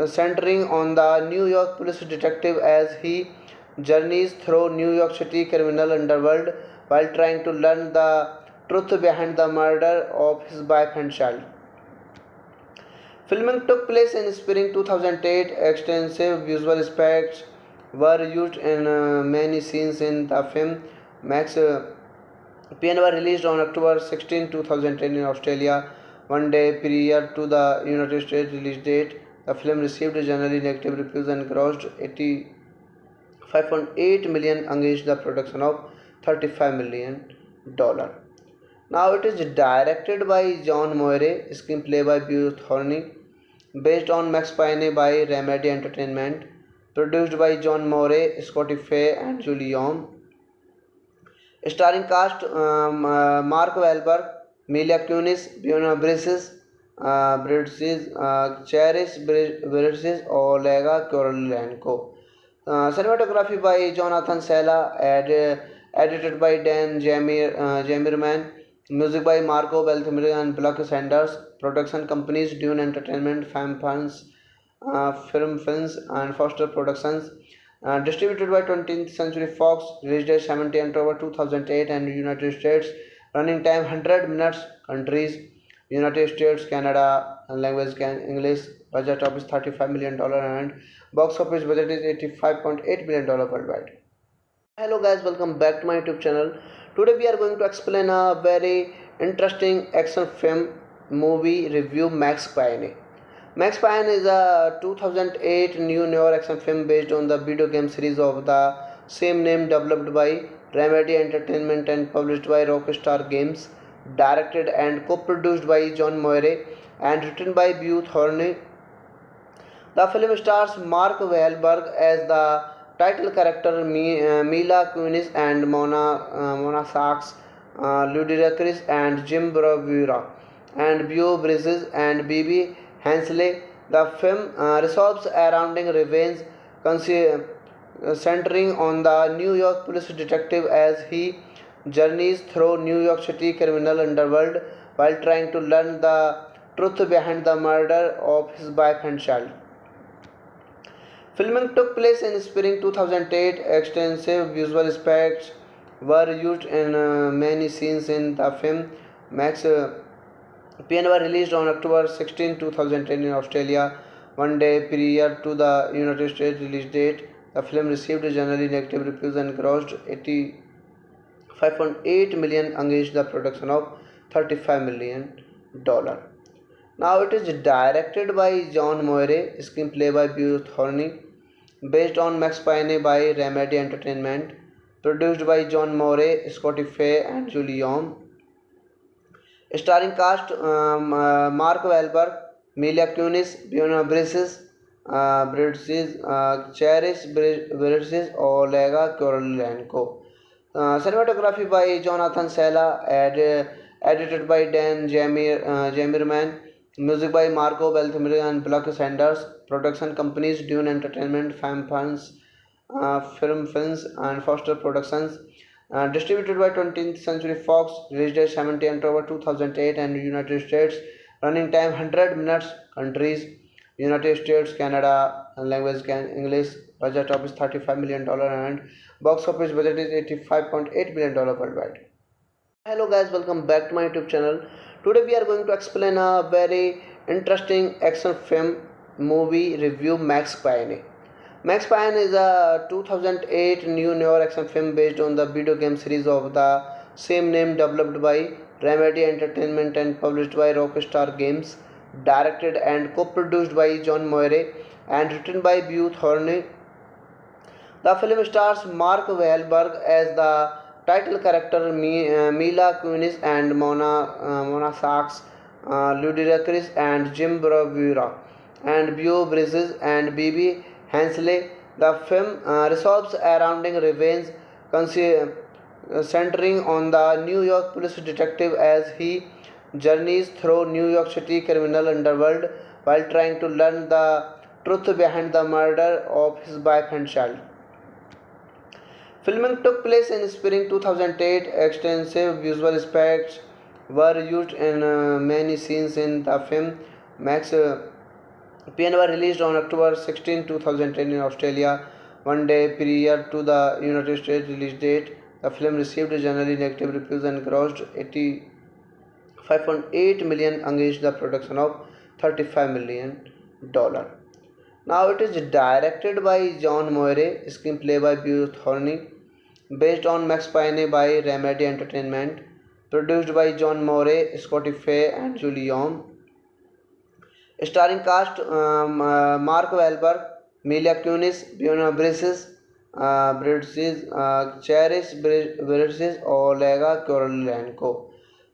centering on the New York police detective as he journeys through New York City criminal underworld while trying to learn the truth behind the murder of his wife and child. Filming took place in spring 2008. Extensive visual effects were used in many scenes in the film. Max Payne was released on October 16, 2010 in Australia, one day prior to the United States release date. The film received generally negative reviews and grossed $85.8 million against the production of $35 million. Now it is directed by John Moore, screenplay by Beau Thorne, based on Max Payne by Remedy Entertainment, produced by John Moore, Scotty Fay and Julie Yom. Starring cast: Mark Wahlberg, Mila Kunis, Beau Bridges, Cherish Bridges, Olega Kurylenko. Cinematography by Jonathan Sela, edited by Dan Jamirman. Music by Marco Beltrami and Buck Sanders. Production companies: Dune Entertainment, Films and Foster Productions. Distributed by 20th Century Fox. Release date 17 October 2008 and United States. Running time 100 minutes. Countries: United States, Canada. Language English. Budget office $35 million and box office budget is $85.8 million worldwide. Hello guys, welcome back to my YouTube channel. Today we are going to explain a very interesting action film movie review, Max Payne. Max Payne is a 2008 new noir action film based on the video game series of the same name, developed by Remedy Entertainment and published by Rockstar Games, directed and co-produced by John Moire and written by Beau Thorne. The film stars Mark Wahlberg as the title character, Mila Kunis and Mona Sachs, Ludacris and Jim Bravura, and Beau Bridges and Bibi Hensley. The film revolves around revenge, centering on the New York police detective as he journeys through New York City criminal underworld while trying to learn the truth behind the murder of his wife and child. Filming took place in spring 2008. Extensive visual effects were used in many scenes in the film. Max Payne was released on October 16, 2010 in Australia, one day prior to the United States release date. The film received generally negative reviews and grossed 85.8 million against the production of $35 million. Now it is directed by John Moire, screenplay by Beau Thorne, based on Max Payne by Remedy Entertainment, produced by John Moore, Scotty Fay and Julie Yom. Starring cast Mark Wahlberg, Mila Kunis, Fiona Bridges, Cherish Bridges, Olega Korolenko. Cinematography by Jonathan Sella, edited by Dan Jamirman. Music by Marco Beltrami and Buck Sanders. Production companies Dune Entertainment, Fam Film Films and Foster Productions. Distributed by 20th Century Fox. Release date 17 October 2008 and United States. Running time 100 minutes. Countries United States, Canada, and language English. Budget of is $35 million and box office budget is $85.8 million worldwide. Hello guys, welcome back to my YouTube channel. Today we are going to explain a very interesting action film movie review, Max Payne. Max Payne is a 2008 new noir action film based on the video game series of the same name, developed by Remedy Entertainment and published by Rockstar Games, directed and co-produced by John Moire and written by Beau Thorne. The film stars Mark Wahlberg as the title character, Mila Kunis and Mona Sachs, Ludacris and Jim Bravura, and Beau Bridges and Bibi Hensley. The film revolves around revenge, centering on the New York police detective as he journeys through New York City criminal underworld while trying to learn the truth behind the murder of his wife and child. Filming took place in spring 2008. Extensive visual effects were used in many scenes in the film. Max Payne was released on October 16, 2010 in Australia, one day prior to the United States release date. The film received generally negative reviews and grossed 85.8 million against the production of $35 million. Now it is directed by John Moire, screenplay by Beau Thorne, based on Max Payne by Remedy Entertainment, produced by John Moore, Scotty Fay and Julie Yom. Starring cast Mark Wahlberg, Mila Kunis, Fiona Bridges, Cherish Bridges, Olega Korolenko.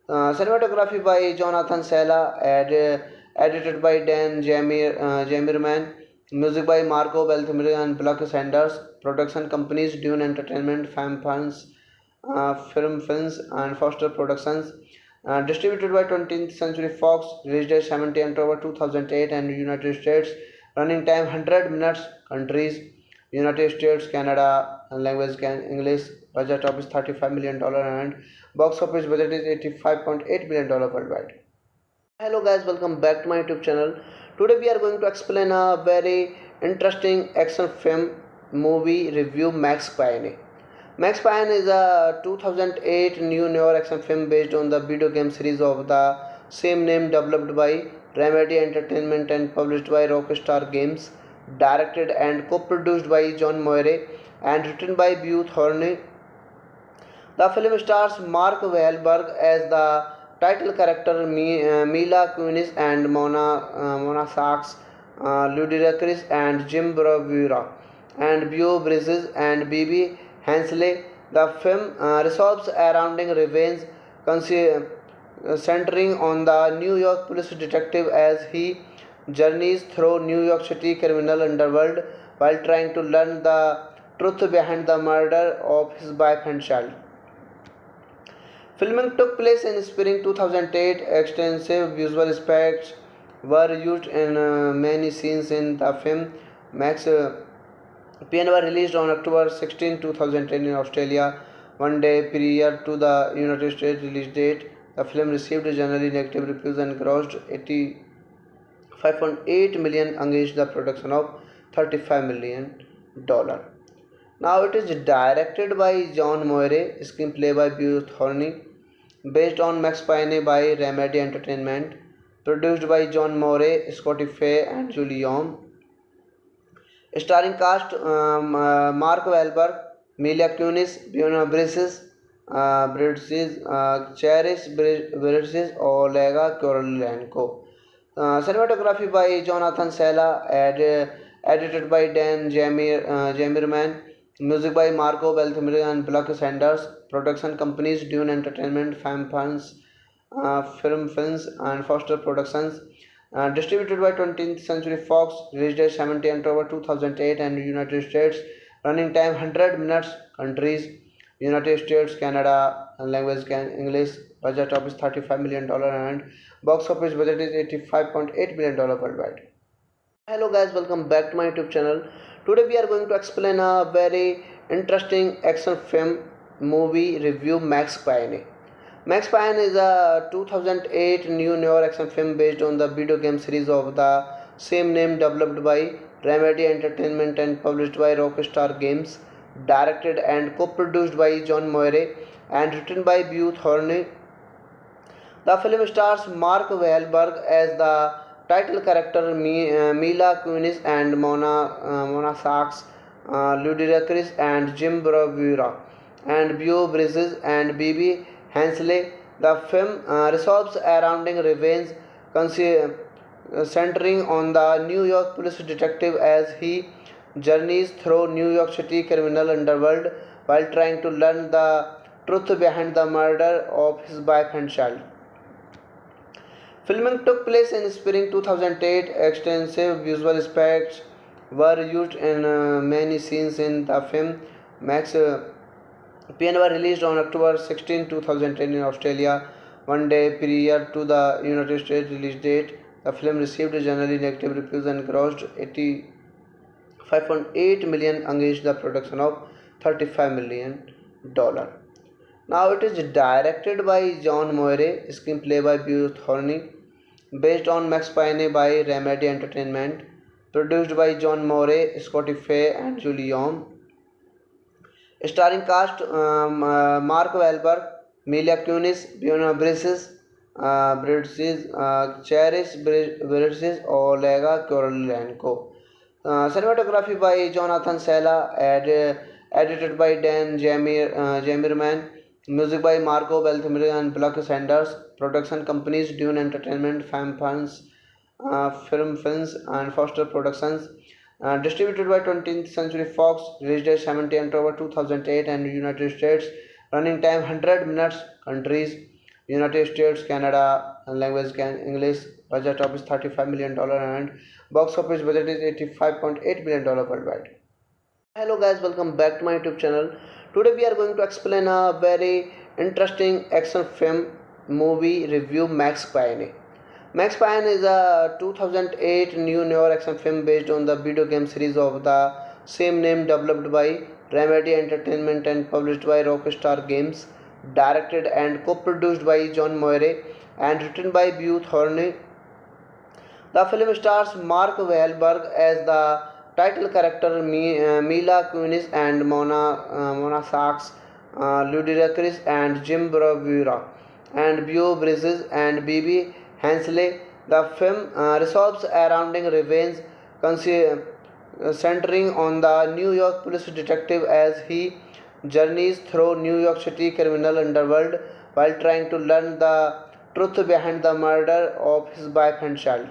Cinematography by Jonathan Sella, edited by Dan Jamirman. Music by Marco Beltrami and Buck Sanders. Production companies Dune Entertainment, Fam Film Films and Foster Productions. Distributed by 20th Century Fox. Release date 17 October 2008 and United States. Running time 100 minutes. Countries United States, Canada, and language English. Budget of is $35 million and box office budget is $85.8 million worldwide. Hello guys, welcome back to my YouTube channel. Today we are going to explain a very interesting action film movie review, Max Payne. Max Payne is a 2008 new noir action film based on the video game series of the same name, developed by Remedy Entertainment and published by Rockstar Games, directed and co-produced by John Moire and written by Beau Thorne. The film stars Mark Wahlberg as the title character Mila Kunis and Mona Sachs, Ludacris and Jim Bravura, and Beau Bridges and Bibi Hensley. The film revolves around revenge, centering on the New York police detective as he journeys through New York City criminal underworld while trying to learn the truth behind the murder of his wife and child. Filming took place in spring 2008. Extensive visual effects were used in many scenes in the film. Max PN were released on October 16, 2010 in Australia, one day prior to the United States release date. The film received generally negative reviews and grossed 85.8 million against the production of $35 million. Now it is directed by John Moire, screenplay by Beau Thorney, based on Max Payne by Remedy Entertainment, produced by John Moore, Scotty Fay, and Julie Yom. Starring cast Mark Wahlberg, Mila Kunis, Fiona Bridges, Cherish Bridges, Olega Korolenko. Cinematography by Jonathan Sella, edited by Dan Jamerman. Music by Marco Beltrami and Buck Sanders. Production companies Dune Entertainment, Film Films, and Foster Productions. Distributed by 20th Century Fox. Release date 17 October 2008 and United States. Running time 100 minutes. Countries United States, Canada, and language English. Budget of is $35 million and box office budget is $85.8 million worldwide. Hello guys, welcome back to my YouTube channel. Today we are going to explain a very interesting action film movie review, Max Payne. Max Payne is a 2008 new noir action film based on the video game series of the same name, developed by Remedy Entertainment and published by Rockstar Games, directed and co-produced by John Moire and written by Beau Thorney. The film stars Mark Wahlberg as the title character Mila Kunis and Mona Sachs, Ludacris and Jim Bravura, and Beau Bridges and Bibi Hensley. The film revolves around revenge, centering on the New York police detective as he journeys through New York City criminal underworld while trying to learn the truth behind the murder of his wife and child. Filming took place in spring 2008. Extensive visual effects were used in many scenes in the film. Max PN were released on October 16, 2010 in Australia, one day prior to the United States release date. The film received generally negative reviews and grossed 85.8 million against the production of $35 million. Now it is directed by John Moire, screenplay by Beau Thorney, based on Max Payne by Remedy Entertainment, produced by John Moore, Scotty Fay, and Julie Yom. Starring cast Mark Wahlberg, Mila Kunis, Fiona Bridges, Cherish Bridges, Olega Korolenko. Cinematography by Jonathan Sella, edited by Dan Jamerman. Music by Marco Beltrami and Buck Sanders. Production companies Dune Entertainment, Film Films, and Foster Productions. Distributed by 20th Century Fox. Release date 17 October 2008 and United States. Running time 100 minutes. Countries United States, Canada, and language English. Budget of is $35 million and box office budget is $85.8 million worldwide. Hello guys, welcome back to my YouTube channel. Today we are going to explain a very interesting action film movie review, Max Payne. Max Payne is a 2008 new noir action film based on the video game series of the same name, developed by Remedy Entertainment and published by Rockstar Games, directed and co-produced by John Moire and written by Beau Thorney. The film stars Mark Wahlberg as the title character Mila Kunis and Mona Sachs, Ludacris and Jim Bravura, and Beau Bridges and Bibi Hensley. The film revolves around revenge, centering on the New York police detective as he journeys through New York City criminal underworld while trying to learn the truth behind the murder of his wife and child.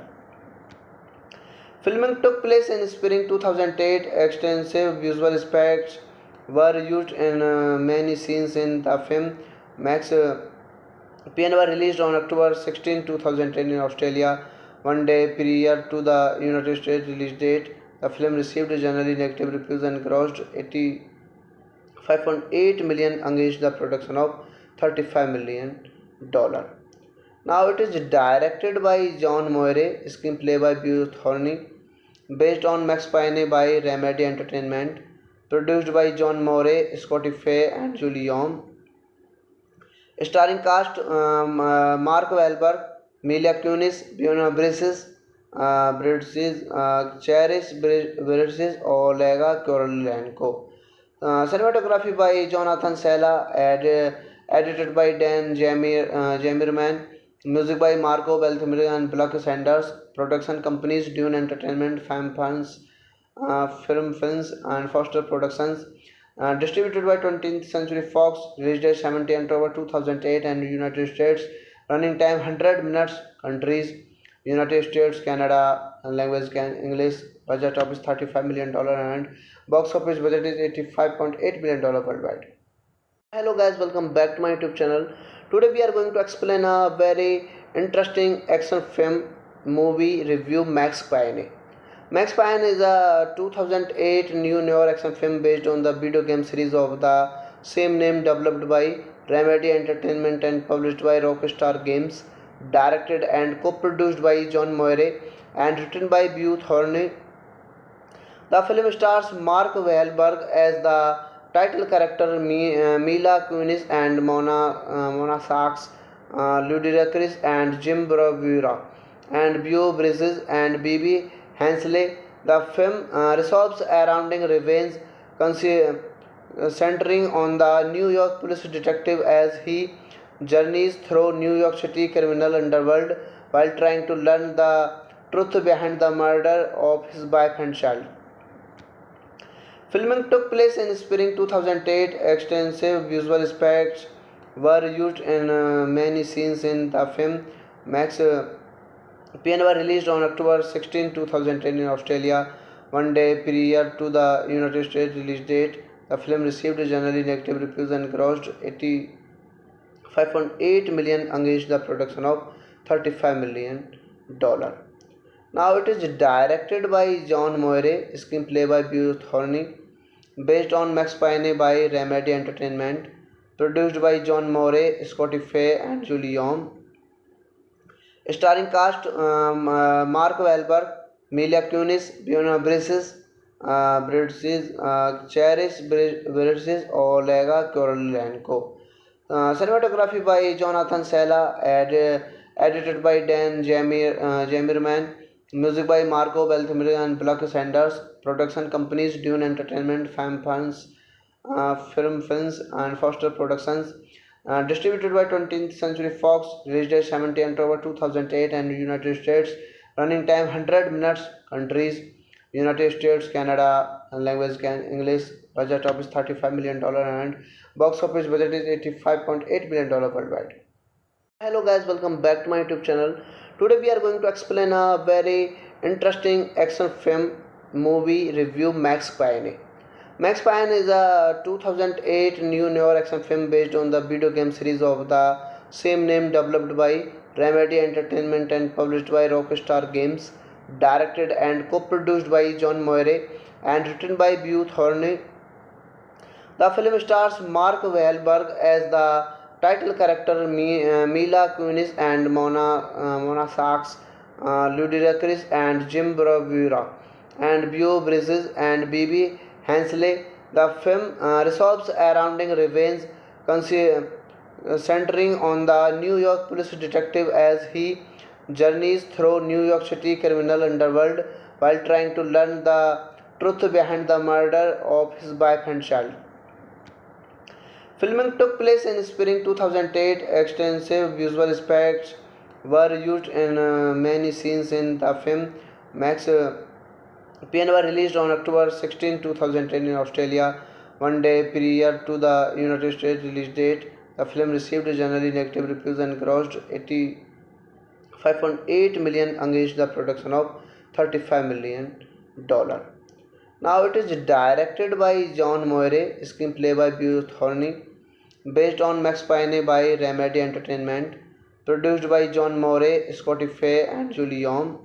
Filming took place in spring 2008. Extensive visual effects were used in many scenes in the film. Max PN were released on October 16, 2010 in Australia, one day prior to the United States release date. The film received generally negative reviews and grossed 85.8 million against the production of $35 million. Now it is directed by John Moire, screenplay by Beau Thorney, based on Max Payne by Remedy Entertainment, produced by John Moore, Scotty Fay and Julie Yom. Starring cast Mark Wahlberg, Mila Kunis, Fiona Bridges, Cherish Bridges, Olega Korolenko. Cinematography by Jonathan Sella, edited by Dan Jamirman. Music by Marco Beltrami and Buck Sanders. Production companies Dune Entertainment, Fam Films, Film Films, and Foster Productions. Distributed by 20th Century Fox. Release date 17 October 2008 and United States. Running time 100 minutes. Countries United States, Canada, language English. Budget of is $35 million and box office budget is $85.8 million worldwide. Hello guys, welcome back to my YouTube channel. Today we are going to explain a very interesting action film movie review, Max Payne. Max Payne is a 2008 new noir action film based on the video game series of the same name, developed by Remedy Entertainment and published by Rockstar Games, directed and co-produced by John Moire and written by Beau Thorney. The film stars Mark Wahlberg as the title character, Mila Kunis and Mona Sachs, Ludacris and Jim Bravura, and Beau Bridges and Bibi Hensley. The film revolves around revenge, centering on the New York police detective as he journeys through New York City criminal underworld while trying to learn the truth behind the murder of his wife and child. Filming took place in spring 2008. Extensive visual effects were used in many scenes in the film. Max PN were released on October 16, 2010 in Australia, one day prior to the United States release date. The film received generally negative reviews and grossed 85.8 million against the production of $35 million. Now it is directed by John Moire, screenplay by Beau Thorney, based on Max Payne by Remedy Entertainment, produced by John Moore, Scotty Fay and Julie Yom. Starring cast Mark Wahlberg, Mila Kunis, Fiona Bridges, Cherish Bridges, Olega Korolenko. Cinematography by Jonathan Sella, edited by Dan Jamirman. Music by Marco Beltrami and Buck Sanders. Production companies Dune Entertainment, Fam Films, Film Films, and Foster Productions. Distributed by 20th Century Fox. Release date 17 October 2008 and United States. Running time 100 minutes. Countries United States, Canada, language English. Budget of is $35 million and box office budget is $85.8 million worldwide. Hello guys, welcome back to my YouTube channel. Today we are going to explain a very interesting action film movie review, Max Payne. Max Payne is a 2008 new noir action film based on the video game series of the same name, developed by Remedy Entertainment and published by Rockstar Games, directed and co-produced by John Moire and written by Beau Thorney. The film stars Mark Wahlberg as the title character, Mila Kunis and Mona Sachs, Ludacris and Jim Bravura, and Beau Bridges and Bibi Hensley. The film revolves around revenge, centering on the New York police detective as he journeys through New York City criminal underworld while trying to learn the truth behind the murder of his wife and child. Filming took place in spring 2008. Extensive visual effects were used in many scenes in the film. Max PN were released on October 16, 2010 in Australia, one day prior to the United States release date. The film received generally negative reviews and grossed 85.8 million against the production of $35 million. Now it is directed by John Moire, screenplay by Beau Thorney, based on Max Payne by Remedy Entertainment, produced by John Moore, Scotty Fay, and Julie Yom.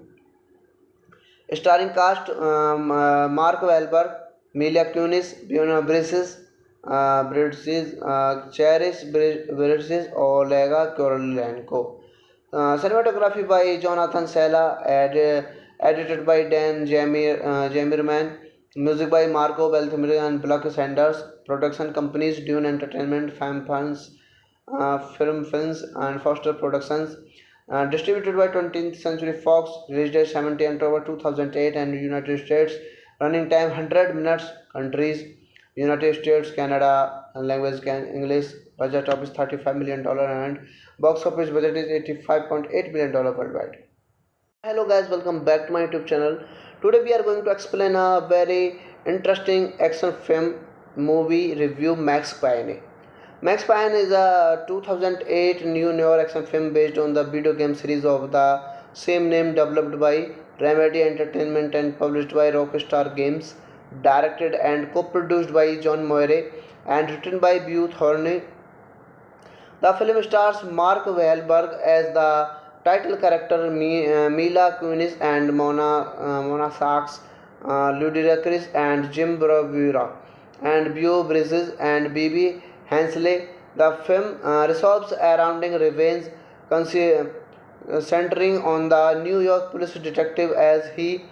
Starring cast Mark Wahlberg, Mila Kunis, Fiona Bridges, Cherish Bridges, Olega Korolenko. Cinematography by Jonathan Sella, edited by Dan Jamirman. Music by Marco Beltrami and Buck Sanders. Production companies Dune Entertainment, Fam Funds, Film Films, and Foster Productions. Distributed by 20th Century Fox. Release date 17 October 2008 and United States. Running time 100 minutes. Countries United States, Canada, and language English. Budget of is $35 million and box office budget is $85.8 million worldwide. Hello guys, welcome back to my YouTube channel. Today we are going to explain a very interesting action film movie review, Max Payne. Max Payne is a 2008 new noir action film based on the video game series of the same name, developed by Remedy Entertainment and published by Rockstar Games, directed and co-produced by John Moire and written by Beau Thorney. The film stars Mark Wahlberg as the title character, Mila Kunis and Mona Sachs, Ludacris and Jim Bravura, and Beau Bridges and Bibi Hensley. The film revolves around revenge, centering on the New York police detective as he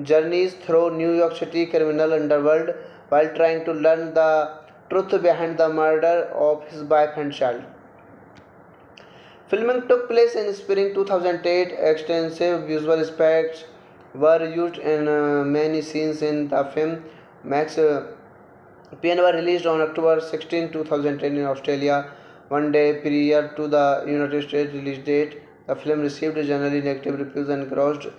journeys through New York City criminal underworld while trying to learn the truth behind the murder of his wife and child. Filming took place in spring 2008. Extensive visual effects were used in many scenes in the film. Max Payne was released on October 16, 2010 in Australia, one day prior to the United States release date. The film received generally negative reviews and grossed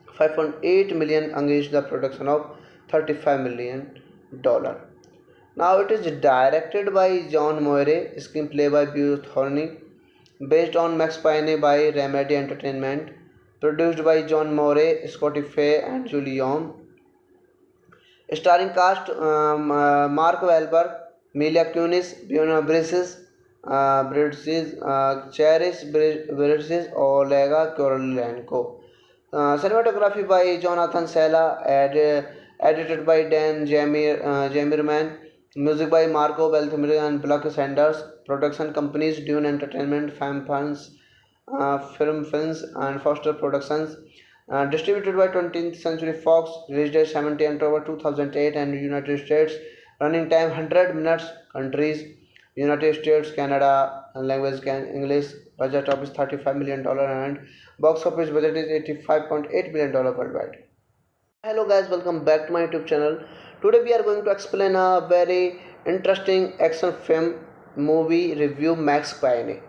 85.8 million against the production of $35 million. Now it is directed by John Moire, screenplay by Beau Thorney, based on Max Payne by Remedy Entertainment, produced by John Moore, Scotty Fay, and Julie Yom. Starring cast Mark Wahlberg, Mila Kunis, Fiona Bridges, Cherish Bridges, Olega Korolenko. Cinematography by Jonathan Sella, edited by Dan Jamirman. Music by Marco Beltrami and Buck Sanders. Production companies Dune Entertainment, Fam Funds, Film Films, and Foster Productions. Distributed by 20th Century Fox. Release date 17 October 2008 and United States. Running time 100 minutes. Countries United States, Canada, and language English. Budget of is $35 million and box office budget is $85.8 million worldwide. Hello guys, welcome back to my YouTube channel. Today we are going to explain a very interesting action film movie review, Max Payne.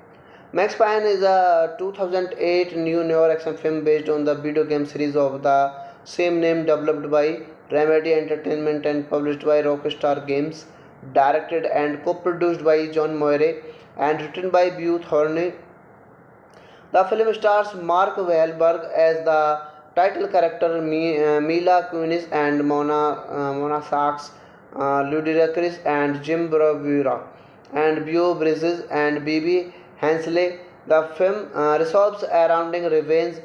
Max Payne is a 2008 new noir action film based on the video game series of the same name, developed by Remedy Entertainment and published by Rockstar Games, directed and co-produced by John Moire and written by Beau Thorney. The film stars Mark Wahlberg as the title character, Mila Kunis and Mona Sachs, Ludacris and Jim Bravura, and Beau Bridges and Bibi Hensley. The film revolves around revenge,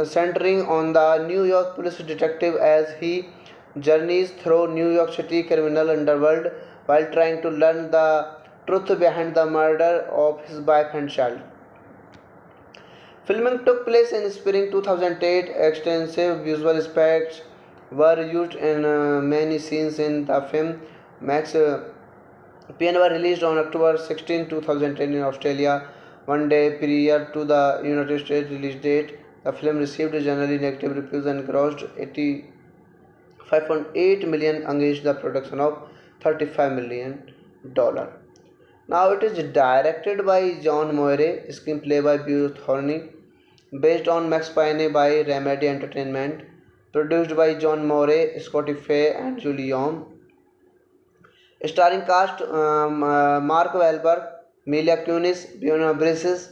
centering on the New York police detective as he journeys through New York City criminal underworld while trying to learn the truth behind the murder of his wife and child. Filming took place in spring 2008. Extensive visual effects were used in many scenes in the film. Max Payne was released on October 16, 2010 in Australia, one day prior to the United States release date. The film received generally negative reviews and grossed 85.8 million against the production of $35 million. Now it is directed by John Moire, screenplay by Beau Thorney, based on Max Payne by Remedy Entertainment, produced by John Morey, Scotty Fay, and Julie Yom. Starring cast Mark Wahlberg, Mila Kunis, Fiona Bridges,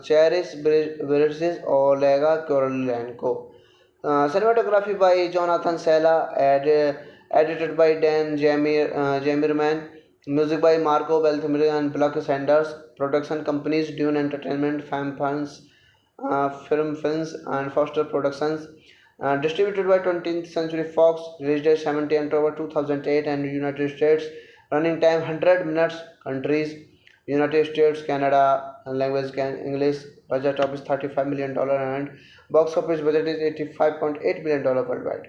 Cherish Bridges, Olega Korolenko. Cinematography by Jonathan Sella, edited by Dan Jamirman, music by Marco Beltrami and Buck Sanders, production companies Dune Entertainment, Film Films, and Foster Productions. Distributed by 20th Century Fox, released date 17 October 2008 and United States, running time 100 minutes, countries United States, Canada, and language English, budget of is $35 million and box office budget is $85.8 million worldwide.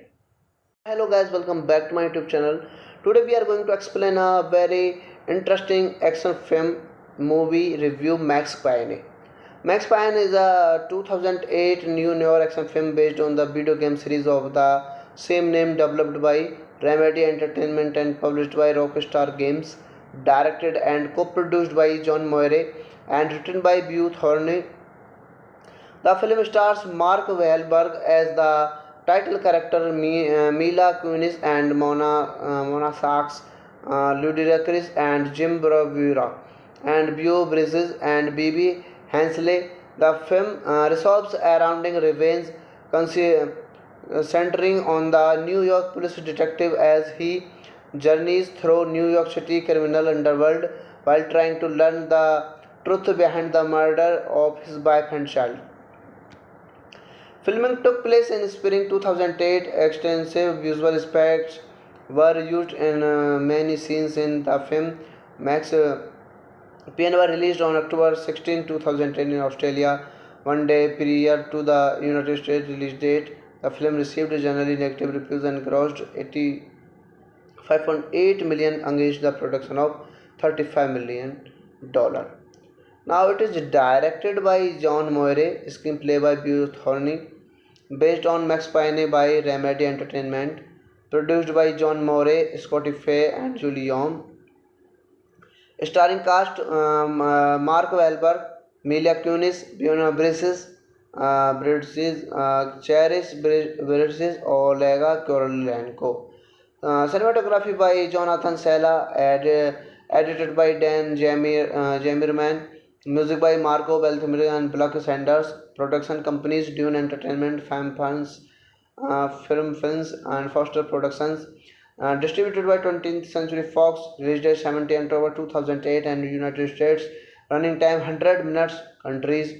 Hello guys, welcome back to my YouTube channel. Today we are going to explain a very interesting action film movie review, Max Payne. Max Payne is a 2008 new noir action film based on the video game series of the same name, developed by Remedy Entertainment and published by Rockstar Games, directed and co-produced by John Moyre and written by Beau Thorne. The film stars Mark Wahlberg as the title character, Mila Kunis and Mona Sachs, Ludacris and Jim Bravura, and Beau Bridges and Bibi Hensley. The film revolves around revenge, centering on the New York police detective as he journeys through New York City criminal underworld while trying to learn the truth behind the murder of his wife and child. Filming took place in spring 2008. Extensive visual effects were used in many scenes in the film. Max Payne was released on October 16, 2010 in Australia, one day prior to the United States release date. The film received generally negative reviews and grossed $85.8 million against the production of $35 million. Now it is directed by John Moyre, screenplay by Beau Thorne, based on Max Payne by Remedy Entertainment, produced by John Moore, Scotty Fay, and Julie Yom. Starring cast Mark Wahlberg, Mila Kunis, Fiona Bridges, Cherish Bridges, Olega Korolenko. Cinematography by Jonathan Sella, edited by Dan Jamirman, music by Marco Beltrami and Buck Sanders, production companies Dune Entertainment, Film Films, and Foster Productions. Distributed by 20th Century Fox, released date 17 October 2008 and United States, running time 100 minutes, countries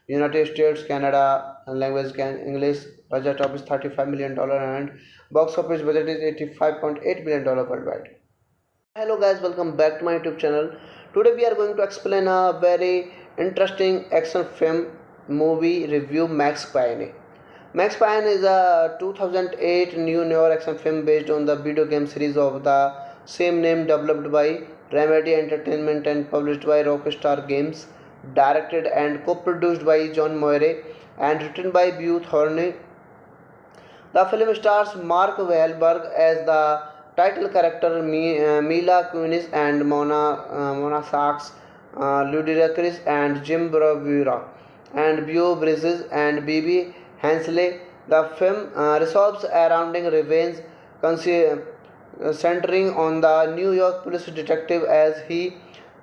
United States, Canada, and language English, budget of is $35 million and box office budget is $85.8 million worldwide. Hello guys, welcome back to my YouTube channel. Today we are going to explain a very interesting action film movie review, Max Payne. Max Payne is a 2008 new noir action film based on the video game series of the same name, developed by Remedy Entertainment and published by Rockstar Games, directed and co-produced by John Moyre and written by Beau Thorne. The film stars Mark Wahlberg as the title character, Mila Kunis and Mona Sachs, Ludacris and Jim Bravura, and Beau Bridges and Bibi Hensley. The film revolves around revenge, centering on the New York police detective as he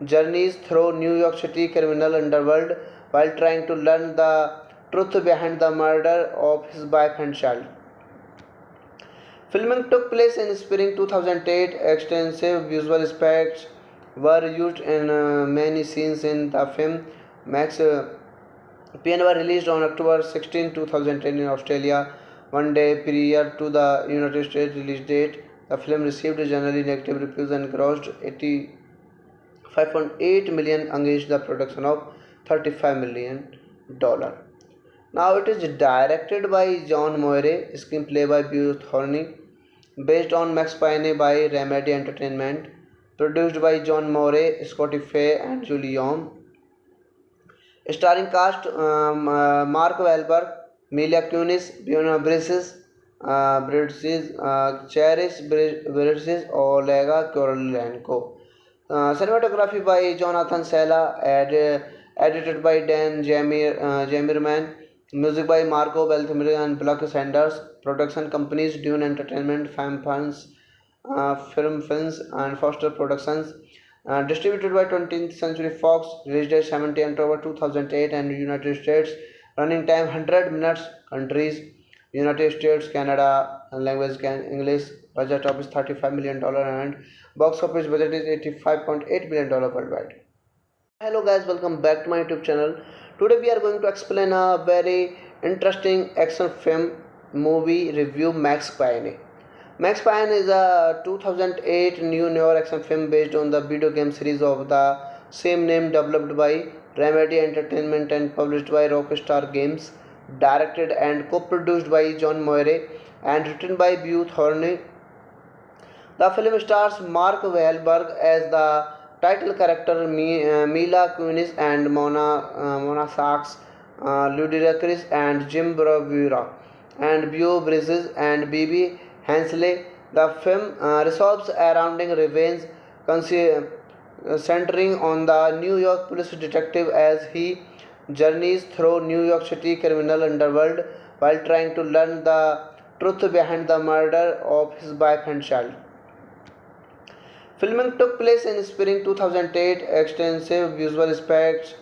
journeys through New York City criminal underworld while trying to learn the truth behind the murder of his wife and child. Filming took place in spring 2008. Extensive visual effects were used in many scenes in the film. Max Payne was released on October 16, 2010 in Australia, one day prior to the United States release date. The film received generally negative reviews and grossed $85.8 million against the production of $35 million. Now it is directed by John Moyre, screenplay by Beau Thorne, based on Max Payne by Remedy Entertainment, produced by John Moore, Scotty Fay, and Julie Yom. Starring cast Mark Wahlberg, Mila Kunis, Fiona Bridges, Cherish Bridges, Olega Korolenko. Cinematography by Jonathan Sella, edited by Dan Jamirman, Music by Marco Beltrami and Block Sanders. Production companies Dune Entertainment, Fam Funds, Film Films, and Foster Productions. Distributed by 20th Century Fox. Release date 17 October 2008 and United States. Running time 100 minutes. Countries United States, Canada, and language English. Budget of is $35 million and box office budget is $85.8 million worldwide. Hello guys, welcome back to my YouTube channel. Today we are going to explain a very interesting action film movie review, Max Payne. Max Payne is a 2008 new noir action film based on the video game series of the same name developed by Remedy Entertainment and published by Rockstar Games, directed and co-produced by John Moore and written by Beau Thorne. The film stars Mark Wahlberg as the title character, Mila Kunis and Mona Sachs, Ludacris and Jim Bravura, and Beau Bridges and Bibi Hensley. The film revolves around revenge, centering on the New York police detective as he journeys through New York City criminal underworld while trying to learn the truth behind the murder of his wife and child. Filming took place in spring 2008. Extensive visual effects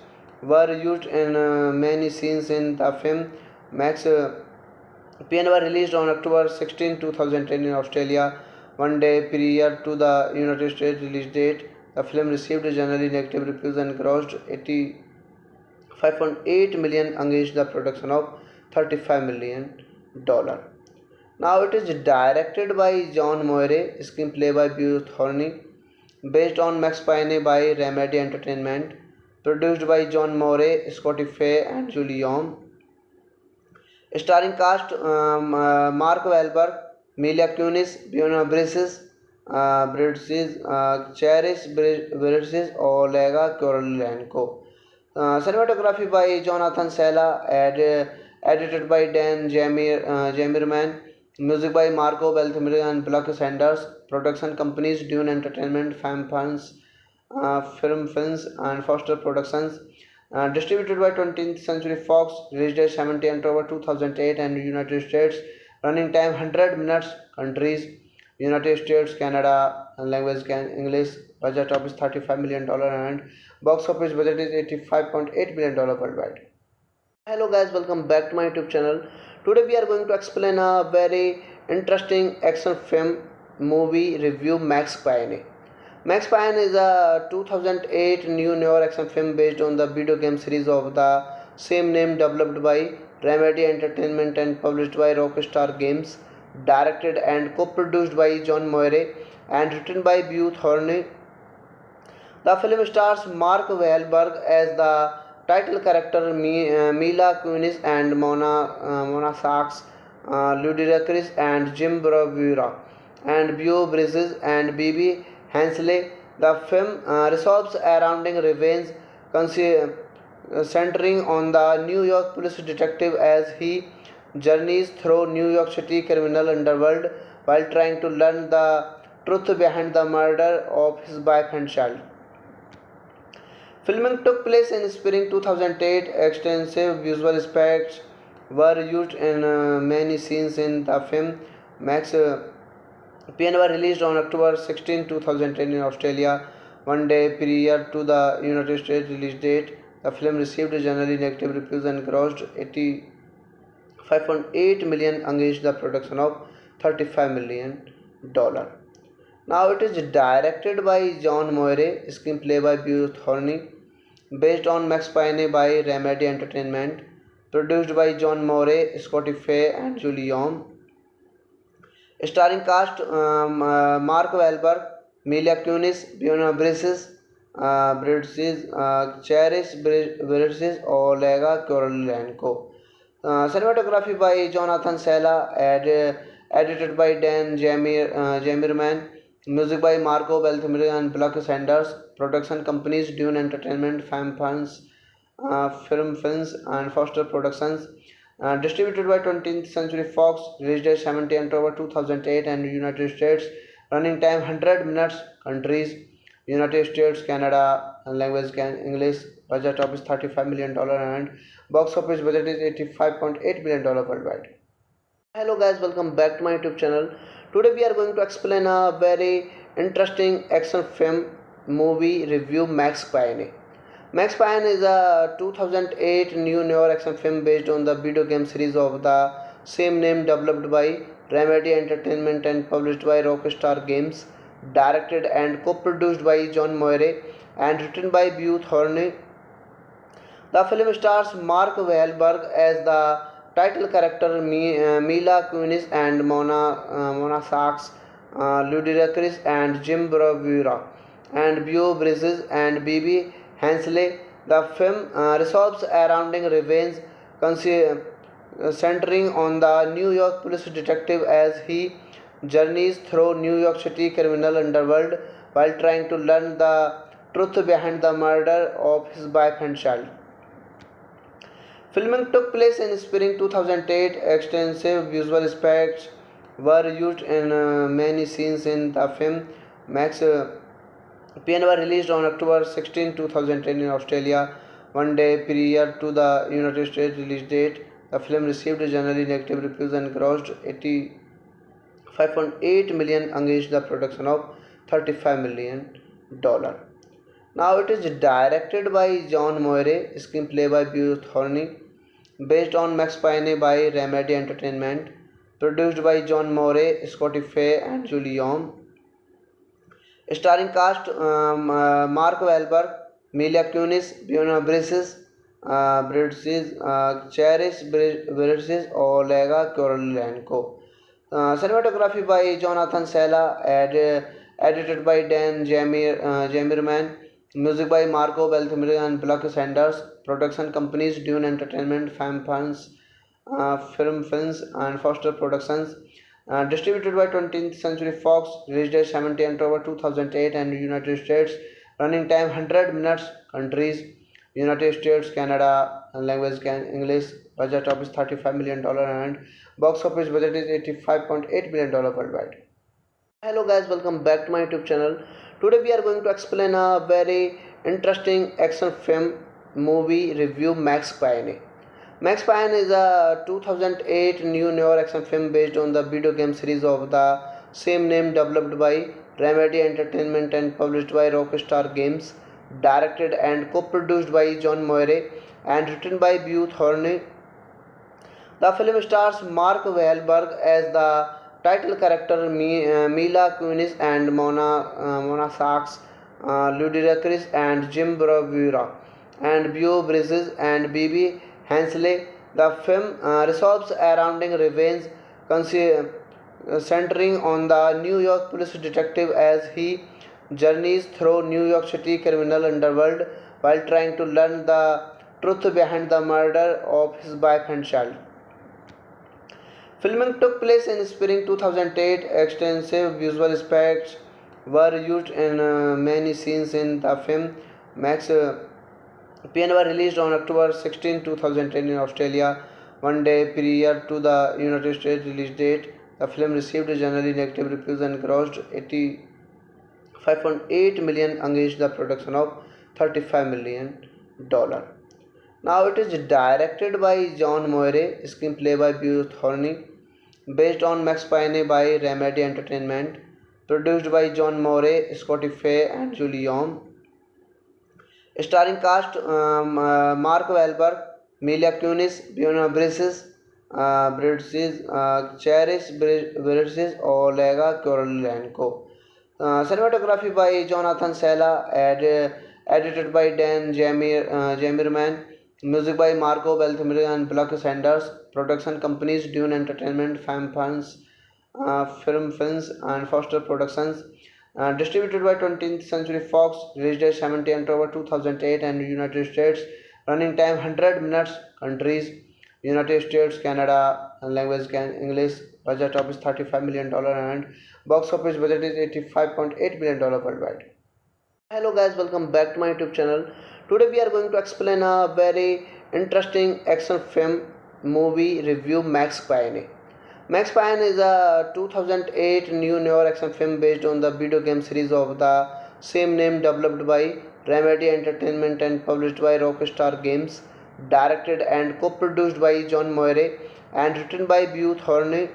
were used in many scenes in the film. Max Payne was released on October 16, 2010 in Australia, one day prior to the United States release date. The film received generally negative reviews and grossed $85.8 million against the production of $35 million. Now it is directed by John Moore, screenplay by Beau Thorne, based on Max Payne by Remedy Entertainment, produced by John Moore, Scotty Fay, and Julie Yom. Starring cast Mark Wahlberg, Mila Kunis, Fiona Bridges, Cherish Bridges, Olega Korolenko. Cinematography by Jonathan Sella, edited by Dan Jamirman. Music by Marco Beltrami and Block Sanders. Production companies Dune Entertainment, Fam Funds, Film Films, and Foster Productions. Distributed by 20th Century Fox. Release date 17 October 2008 and United States. Running time 100 minutes. Countries United States, Canada, and language English. Budget of is $35 million and box office budget is $85.8 million worldwide. Hello guys, welcome back to my YouTube channel. Today we are going to explain a very interesting action film movie review, Max Payne. Max Payne is a 2008 new noir action film based on the video game series of the same name developed by Remedy Entertainment and published by Rockstar Games, directed and co-produced by John Moore and written by Beau Thorne. The film stars Mark Wahlberg as the title character, Mila Kunis and Mona Sachs, Ludacris and Jim Bravura, and Beau Bridges and Bibi Hensley. The film revolves around revenge, centering on the New York police detective as he journeys through New York City criminal underworld while trying to learn the truth behind the murder of his wife and child. Filming took place in spring 2008. Extensive visual effects were used in many scenes in the film. Max Payne was released on October 16, 2010 in Australia, one day prior to the United States release date. The film received generally negative reviews and grossed $85.8 million against the production of $35 million. Now it is directed by John Moore, screenplay by Beau Thorne, based on Max Payne by Remedy Entertainment, produced by John Moore, Scotty Fay, and Julie Yom. Starring cast Mark Wahlberg, Mila Kunis, Fiona Bridges, Cherish Bridges, Olega Korolenko. Cinematography by Jonathan Sella, edited by Dan Jamirman. Music by Marco Beltrami and Block Sanders. Production companies Dune Entertainment, Fam Funds, Film Films, and Foster Productions. Distributed by 20th Century Fox. Release date 17 October 2008 and United States. Running time 100 minutes. Countries United States, Canada, and language English. Budget of is $35 million and box office budget is $85.8 million worldwide. Hello guys, welcome back to my YouTube channel. Today we are going to explain a very interesting action film movie review, Max Payne. Max Payne is a 2008 new noir action film based on the video game series of the same name, developed by Remedy Entertainment and published by Rockstar Games, directed and co-produced by John Moire and written by Beau Thorne. The film stars Mark Wahlberg as the title character, Mila Kunis and Mona Sachs, Ludacris and Jim Bravura, and Beau Bridges and Bibi Hensley. The film revolves around revenge, centering on the New York police detective as he journeys through New York City criminal underworld while trying to learn the truth behind the murder of his wife and child. Filming took place in spring 2008. Extensive visual effects were used in many scenes in the film. Max Payne was released on October 16, 2010 in Australia, one day prior to the United States release date. The film received generally negative reviews and grossed $85.8 million against the production of $35 million. Now it is directed by John Moire, screenplay by Beau Thorne, based on Max Payne by Remedy Entertainment, produced by John Moore, Scotty Fay and Julie Yom. Starring cast Mark Wahlberg, Mila Kunis, Fiona Bridges, Cherish Bridges, Olega Korolenko. Cinematography by Jonathan Sella, edited by Dan Jamerman. Music by Marco Beltrami and Block Sanders. Production companies Dune Entertainment, Films, and Foster Productions. Distributed by 20th Century Fox. Release date 17 October 2008 and United States. Running time 100 minutes. Countries United States, Canada, and language English. Budget of is $35 million and box office budget is $85.8 million worldwide. Hello guys, welcome back to my YouTube channel. Today we are going to explain a very interesting action film movie review, Max Payne. Max Payne is a 2008 new noir action film based on the video game series of the same name, developed by Remedy Entertainment and published by Rockstar Games, directed and co-produced by John Moire and written by Beau Thorne. The film stars Mark Wahlberg as the title character, Mila Kunis and Mona Sachs, Ludacris and Jim Bravura, and Beau Bridges and Bibi Hensley. The film revolves around revenge, centering on the New York police detective as he journeys through New York City criminal underworld while trying to learn the truth behind the murder of his wife and child. Filming took place in spring 2008. Extensive visual effects were used in many scenes in the film. Max Payne was released on October 16, 2010 in Australia, one day prior to the United States release date. The film received generally negative reviews and grossed $85.8 million against the production of $35 million. Now it is directed by John Moire, screenplay by Beau Thorne, based on Max Payne by Remedy Entertainment, produced by John Moore, Scotty Fay and Julie Yom. Starring cast Mark Wahlberg, Mila Kunis, Fiona Bridges, Cherish Bridges, Olega Korolenko. Cinematography by Jonathan Sella, edited by Dan Jamerman. Music by Marco Beltrami and Block Sanders. Production companies Dune Entertainment, Films, and Foster Productions. Distributed by 20th Century Fox. Release date 17 October 2008 and United States. Running time 100 minutes. Countries United States, Canada, and language English. Budget of is $35 million and box office budget is $85.8 million worldwide. Hello guys, welcome back to my YouTube channel. Today we are going to explain a very interesting action film movie review, Max Payne. Max Payne is a 2008 new noir action film based on the video game series of the same name, developed by Remedy Entertainment and published by Rockstar Games, directed and co-produced by John Moire and written by Beau Thorne.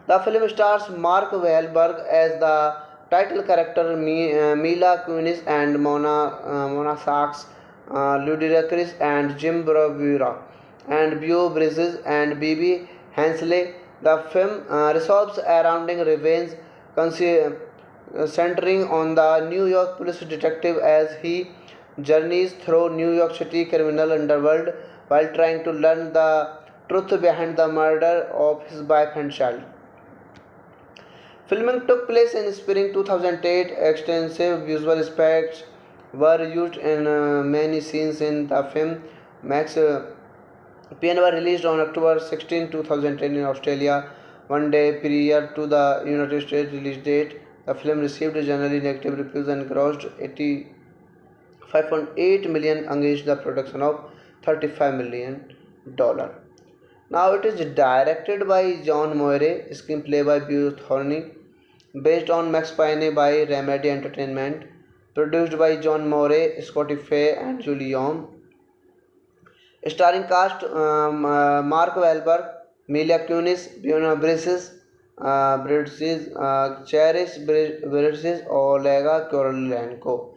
The film stars Mark Wahlberg as the title character, Mila Kunis and Mona Sachs, Ludacris and Jim Bravura, and Beau Bridges and Bibi Hensley. The film revolves around revenge, centering on the New York police detective as he journeys through New York City criminal underworld while trying to learn the truth behind the murder of his wife and child. Filming took place in spring 2008. Extensive visual effects were used in many scenes in the film. Max Payne was released on October 16, 2010 in Australia, one day prior to the United States release date. The film received generally negative reviews and grossed 85.8 million against the production of $35 million. Now it is directed by John Moire, screenplay by Beau Thorne, based on Max Payne by Remedy Entertainment, produced by John Moore, Scotty Fay and Julie Yom. Starring cast Mark Wahlberg, Mila Kunis, Fiona Bridges, Cherish Bridges, Olega Korolenko.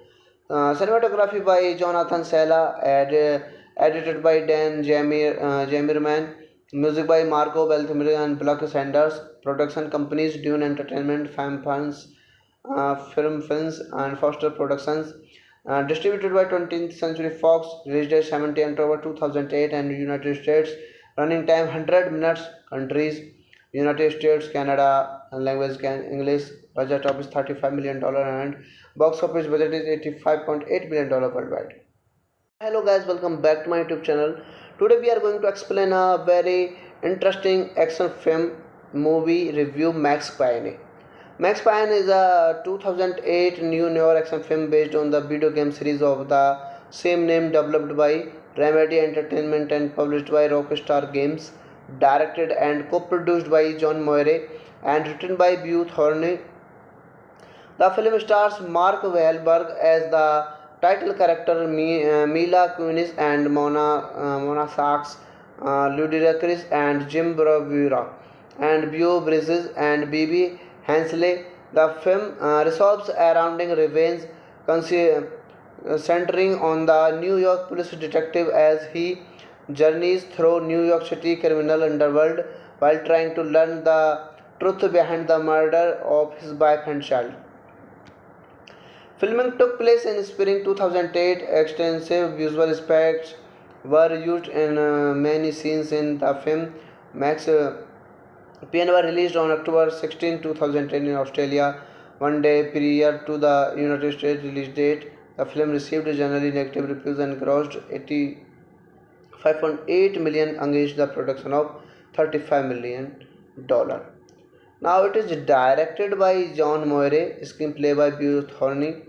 Cinematography by Jonathan Sella, edited by Dan Jamirman. Music by Marco Beltrami and Buck Sanders. Production companies Dune Entertainment, Fam Film Films, and Foster Productions. Distributed by 20th Century Fox. Release date 17 October 2008 and United States. Running time 100 minutes. Countries United States, Canada, and language English. Budget of is $35 million and box office budget is $85.8 million worldwide. Hello guys, welcome back to my YouTube channel. Today we are going to explain a very interesting action film movie review, Max Payne. Max Payne is a 2008 new noir action film based on the video game series of the same name, developed by Remedy Entertainment and published by Rockstar Games, directed and co-produced by John Moire and written by Beau Thorne. The film stars Mark Wahlberg as the title character, Mila Kunis and Mona Sachs, Ludacris and Jim Bravura, and Beau Bridges and Bibi Hensley. The film revolves around revenge, centering on the New York police detective as he journeys through New York City criminal underworld while trying to learn the truth behind the murder of his wife and child. Filming took place in spring 2008. Extensive visual effects were used in many scenes in the film. Max Payne was released on October 16, 2010 in Australia, one day prior to the United States release date. The film received generally negative reviews and grossed 85.8 million against the production of $35 million. Now it is directed by John Moire, screenplay by Beau Thorne,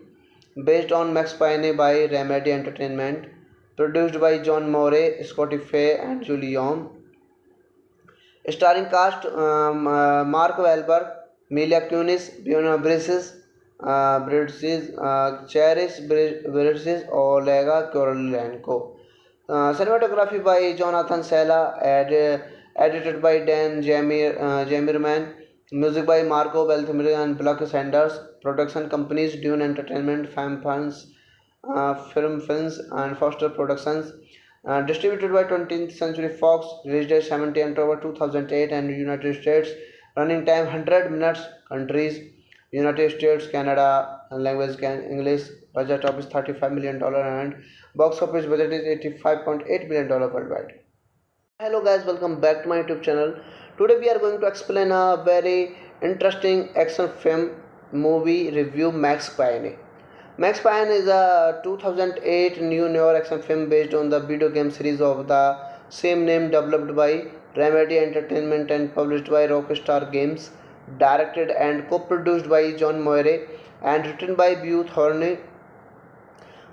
based on Max Payne by Remedy Entertainment, produced by John Moore, Scotty Fay and Julie Yom. Starring cast Mark Wahlberg, Mila Kunis, Fiona Bridges, Cherish Bridges, Olega Korolenko. Cinematography by Jonathan Sella, edited by Dan Jamirman. Music by Marco Beltrami and Buck Sanders. Production companies Dune Entertainment, Fam Film Films, and Foster Productions. Distributed by 20th Century Fox. Release date 17 October 2008 and United States. Running time 100 minutes. Countries United States, Canada, and language English. Budget of is $35 million and box office budget is $85.8 million worldwide. Hello guys, welcome back to my YouTube channel. Today we are going to explain a very interesting action film movie review, Max Payne. Max Payne is a 2008 new noir action film based on the video game series of the same name, developed by Remedy Entertainment and published by Rockstar Games, directed and co-produced by John Moire and written by Beau Thorne.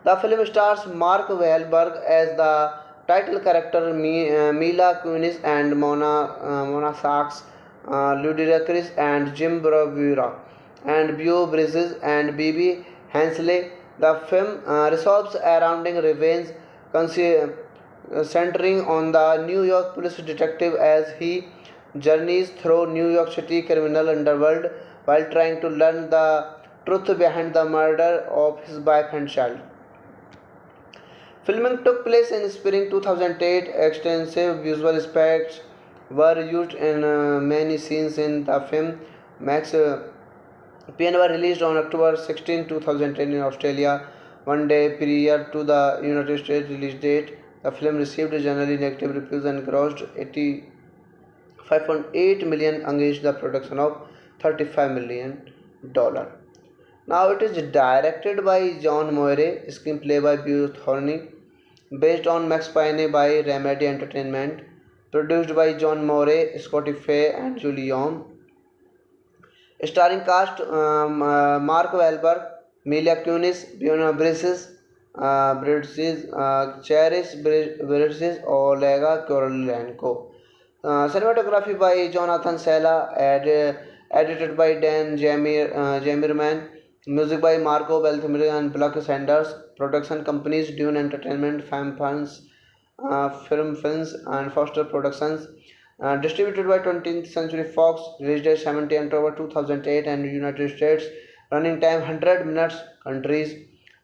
The film stars Mark Wahlberg as the title character, Mila Kunis and Mona Sachs, Ludacris and Jim Bravura, and Beau Bridges and Bibi Hensley. The film revolves around revenge, centering on the New York police detective as he journeys through New York City criminal underworld while trying to learn the truth behind the murder of his wife and child. Filming took place in spring 2008. Extensive visual effects were used in many scenes in the film. Max PN were released on October 16, 2010 in Australia, one day prior to the United States release date. The film received generally negative reviews and grossed 85.8 million against the production of $35 million. Now it is directed by John Moire, screenplay by Beau Thorney, based on Max Payne by Remedy Entertainment, produced by John Moore, Scotty Fay, and Julie Yom. Starring cast Mark Wahlberg, Mila Kunis, Fiona Bridges, Cherish Bridges, Olega Korolenko. Cinematography by Jonathan Sella, edited by Dan Jamirman. Music by Marco Beltrami and Buck Sanders. Production companies Dune Entertainment, Fam Film Films, and Foster Productions. Distributed by 20th Century Fox. Release date 17 October 2008 and United States. Running time 100 minutes. Countries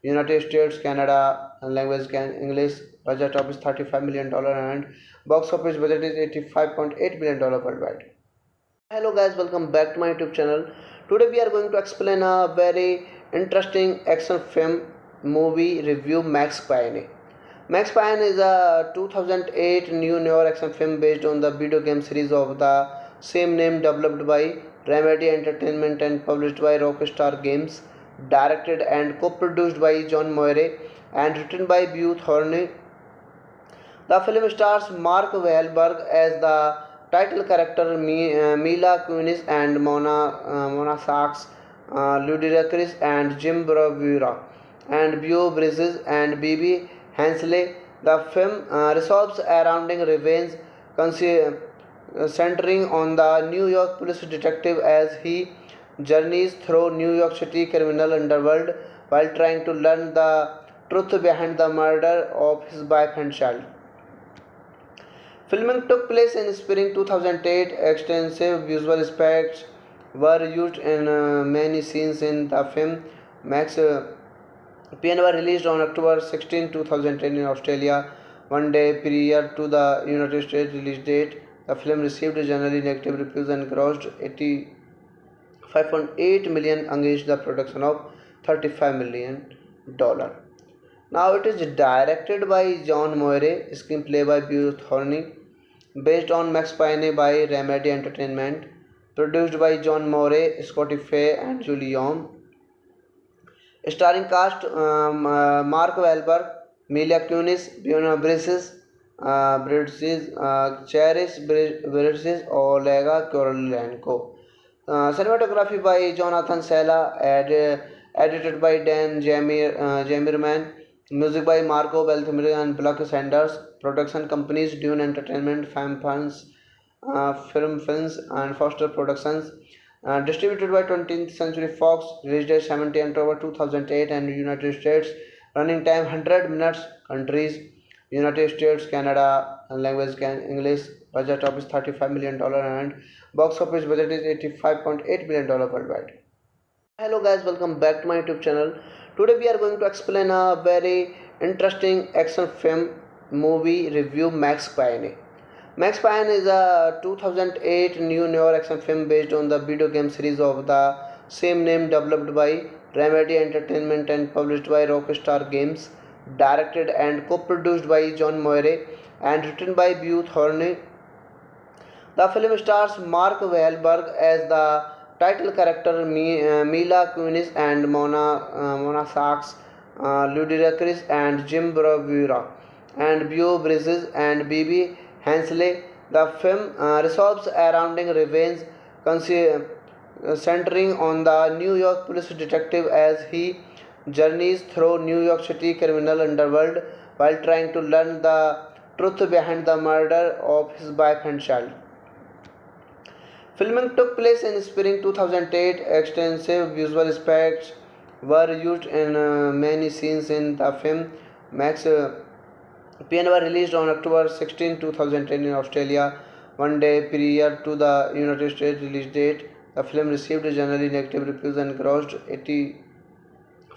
United States, Canada, and language English. Budget of is $35 million and box office budget is $85.8 million worldwide. Hello guys, welcome back to my YouTube channel. Today we are going to explain a very interesting action film movie review, Max Payne. Max Payne is a 2008 new noir action film based on the video game series of the same name, developed by Remedy Entertainment and published by Rockstar Games, directed and co-produced by John Moire and written by Beau Thorney. The film stars Mark Wahlberg as the title character, Mila Kunis and Mona Sachs, Ludacris and Jim Bravura, and Beau Bridges and Bibi Hensley. The film revolves around revenge, centering on the New York police detective as he journeys through New York City criminal underworld while trying to learn the truth behind the murder of his wife and child. Filming took place in spring 2008. Extensive visual effects were used in many scenes in the film. Max PN were released on October 16, 2010 in Australia, one day prior to the United States release date. The film received generally negative reviews and grossed 85.8 million against the production of $35 million. Now it is directed by John Moire, screenplay by Beau Thorney, based on Max Payne by Remedy Entertainment, produced by John Moore, Scotty Fay, and Julie Yom. Starring cast Mark Wahlberg, Mila Kunis, Fiona Bridges, Cherish Bridges, Olega Korolenko. Cinematography by Jonathan Sella, edited by Dan Jamirman. Music by Marco Beltrami and Buck Sanders. Production companies Dune Entertainment, Fam Film Films, and Foster Productions. Distributed by 20th Century Fox. Release date 17 October 2008 and United States. Running time 100 minutes. Countries United States, Canada, and language English. Budget of is $35 million and box office budget is $85.8 million worldwide. Hello guys, welcome back to my YouTube channel. Today we are going to explain a very interesting action film movie review, Max Payne. Max Payne is a 2008 new noir action film based on the video game series of the same name, developed by Remedy Entertainment and published by Rockstar Games, directed and co-produced by John Moire and written by Beau Thorney. The film stars Mark Wahlberg as the title character, Mila Kunis and Mona Sachs, Ludacris and Jim Bravura, and Beau Bridges and Bibi Hensley. The film revolves around revenge, centering on the New York police detective as he journeys through New York City criminal underworld while trying to learn the truth behind the murder of his wife and child. Filming took place in spring 2008. Extensive visual effects were used in many scenes in the film. Max PN were released on October 16, 2010 in Australia, one day prior to the United States release date. The film received generally negative reviews and grossed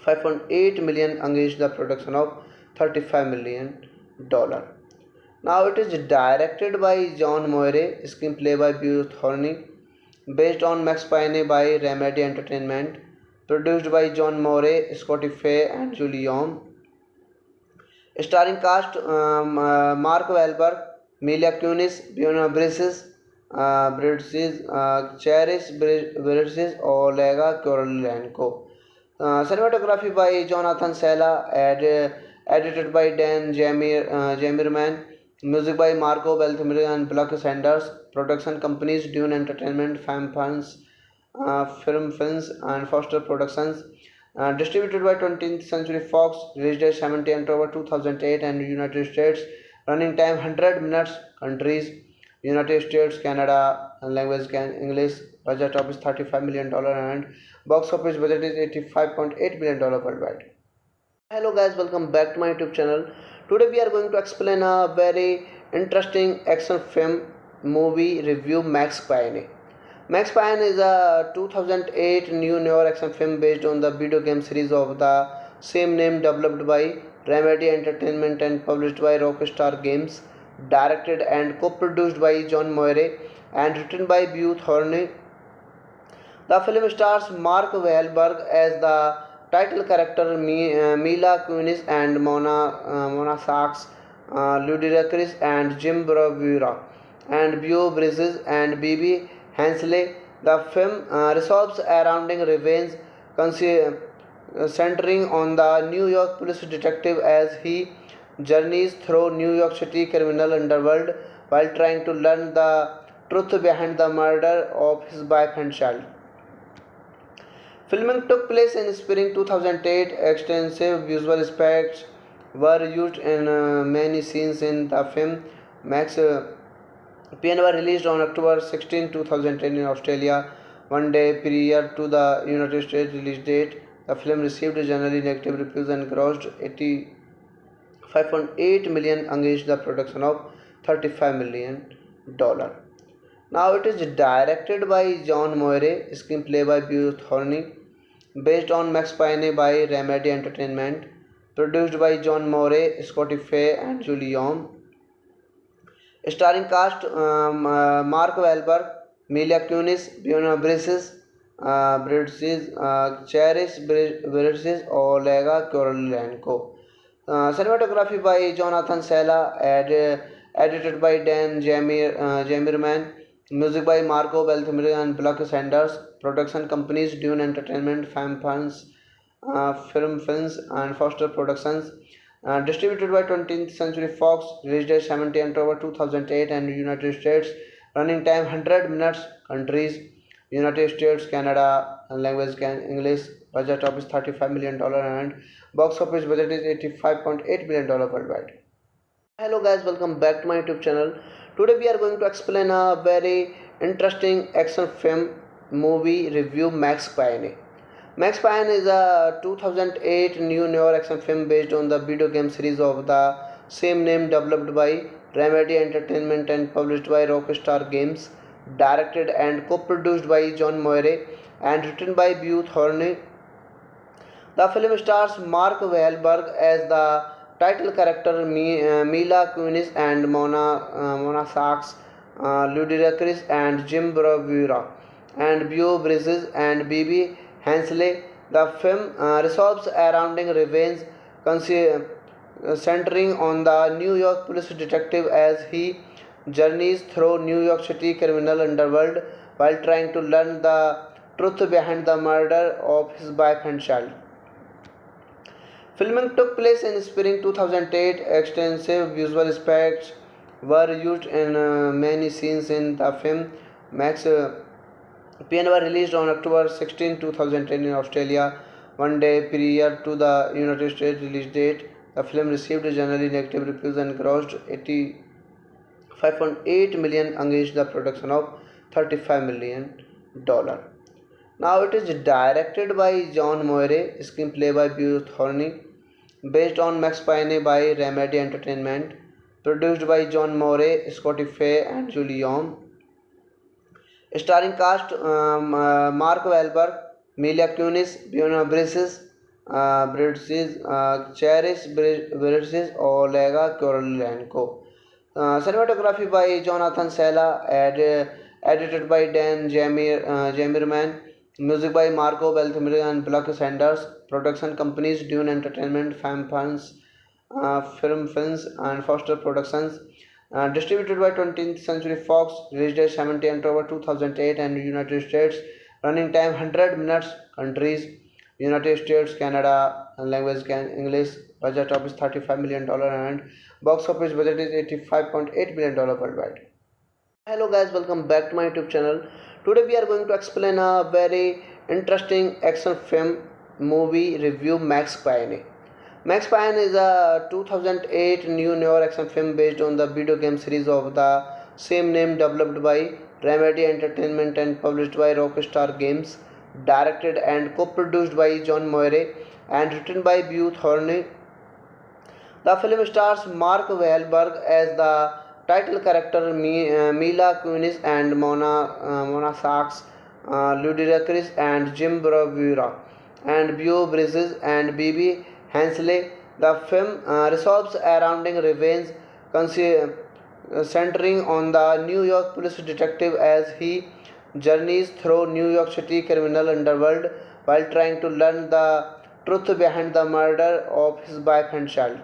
85.8 million against the production of $35 million. Now it is directed by John Moire, screenplay by Bruce Thorney, based on Max Payne by Remedy Entertainment, produced by John Moore, Scotty Fay, and Julie Yom. Starring cast Mark Wahlberg, Mila Kunis, Fiona Bridges, Cherish Bridges, Olega Korolenko. Cinematography by Jonathan Sella, edited by Dan Jamirman. Music by Marco Beltrami and Buck Sanders. Production companies Dune Entertainment, Fam Films, Film Films, and Foster Productions. Distributed by 20th Century Fox. Release date 17 October 2008 and United States. Running time 100 minutes. Countries United States, Canada, and language English. Budget of is $35 million and box office budget is $85.8 million worldwide. Hello guys, welcome back to my YouTube channel. Today we are going to explain a very interesting action film movie review, Max Payne. Max Payne is a 2008 new noir action film based on the video game series of the same name, developed by Remedy Entertainment and published by Rockstar Games, directed and co-produced by John Moire and written by Bruce Thorney. The film stars Mark Wahlberg as the title character, Mila Kunis and Mona Sachs, Ludacris and Jim Bravura, and Beau Bridges and Bibi Hensley. The film revolves around revenge, centering on the New York police detective as he journeys through New York City criminal underworld while trying to learn the truth behind the murder of his wife and child. Filming took place in spring 2008. Extensive visual effects were used in many scenes in the film. Max PN were released on October 16, 2010 in Australia, one day prior to the United States release date. The film received generally negative reviews and grossed 85.8 million against the production of $35 million. Now it is directed by John Moire, screenplay by Bruce Thorney, based on Max Payne by Remedy Entertainment, produced by John Moore, Scotty Fay, and Julie Yom. Starring cast Mark Wahlberg, Mila Kunis, Fiona Bridges, Cherish Bridges, Olega Korolenko. Cinematography by Jonathan Sella, edited by Dan Jamirman. Music by Marco Beltrami and Buck Sanders. Production companies Dune Entertainment, Fam Films, Film Films, and Foster Productions. Distributed by 20th Century Fox. Release date 17 October 2008 and United States. Running time 100 minutes. Countries United States, Canada, and language English. Budget of is $35 million and box office budget is $85.8 million worldwide. Hello guys, welcome back to my YouTube channel. Today we are going to explain a very interesting action film movie review, Max Payne. Max Payne is a 2008 new noir action film based on the video game series of the same name, developed by Remedy Entertainment and published by Rockstar Games, directed and co-produced by John Moire and written by Bruce Thorney. The film stars Mark Wahlberg as the title character, Mila Kunis and Mona Sachs, Ludacris and Jim Bravura, and Beau Bridges and Bibi Hensley. The film revolves around revenge, centering on the New York police detective as he journeys through New York City criminal underworld while trying to learn the truth behind the murder of his wife and child. Filming took place in spring 2008. Extensive visual effects were used in many scenes in the film. Max PN were released on October 16, 2010 in Australia, one day prior to the United States release date. The film received generally negative reviews and grossed 85.8 million against the production of $35 million. Now it is directed by John Moire, screenplay by Beau Thorney, based on Max Payne by Remedy Entertainment, produced by John Moore, Scotty Fay, and Julie Yom. Starring cast Mark Wahlberg, Mila Kunis, Fiona Bridges, Cherish Bridges, Olega Korolenko. Cinematography by Jonathan Sella, edited by Dan Jamirman, music by Marco Beltrami and Buck Sanders, production companies Dune Entertainment, Fam Funds, Film Films, and Foster Productions. Distributed by 20th Century Fox, released date 17 October 2008 and United States, running time 100 minutes, countries United States, Canada, and language English, budget of is $35 million and box office budget is $85.8 million worldwide. Hello guys, welcome back to my YouTube channel. Today we are going to explain a very interesting action film movie review, Max Payne. Max Payne is a 2008 new noir action film based on the video game series of the same name, developed by Remedy Entertainment and published by Rockstar Games, directed and co-produced by John Moire and written by Beau Thorney. The film stars Mark Wahlberg as the title character, Mila Kunis and Mona Sachs, Ludacris and Jim Bravura, and Beau Bridges and Bibi Hensley. The film revolves around revenge, centering on the New York police detective as he journeys through New York City criminal underworld while trying to learn the truth behind the murder of his wife and child.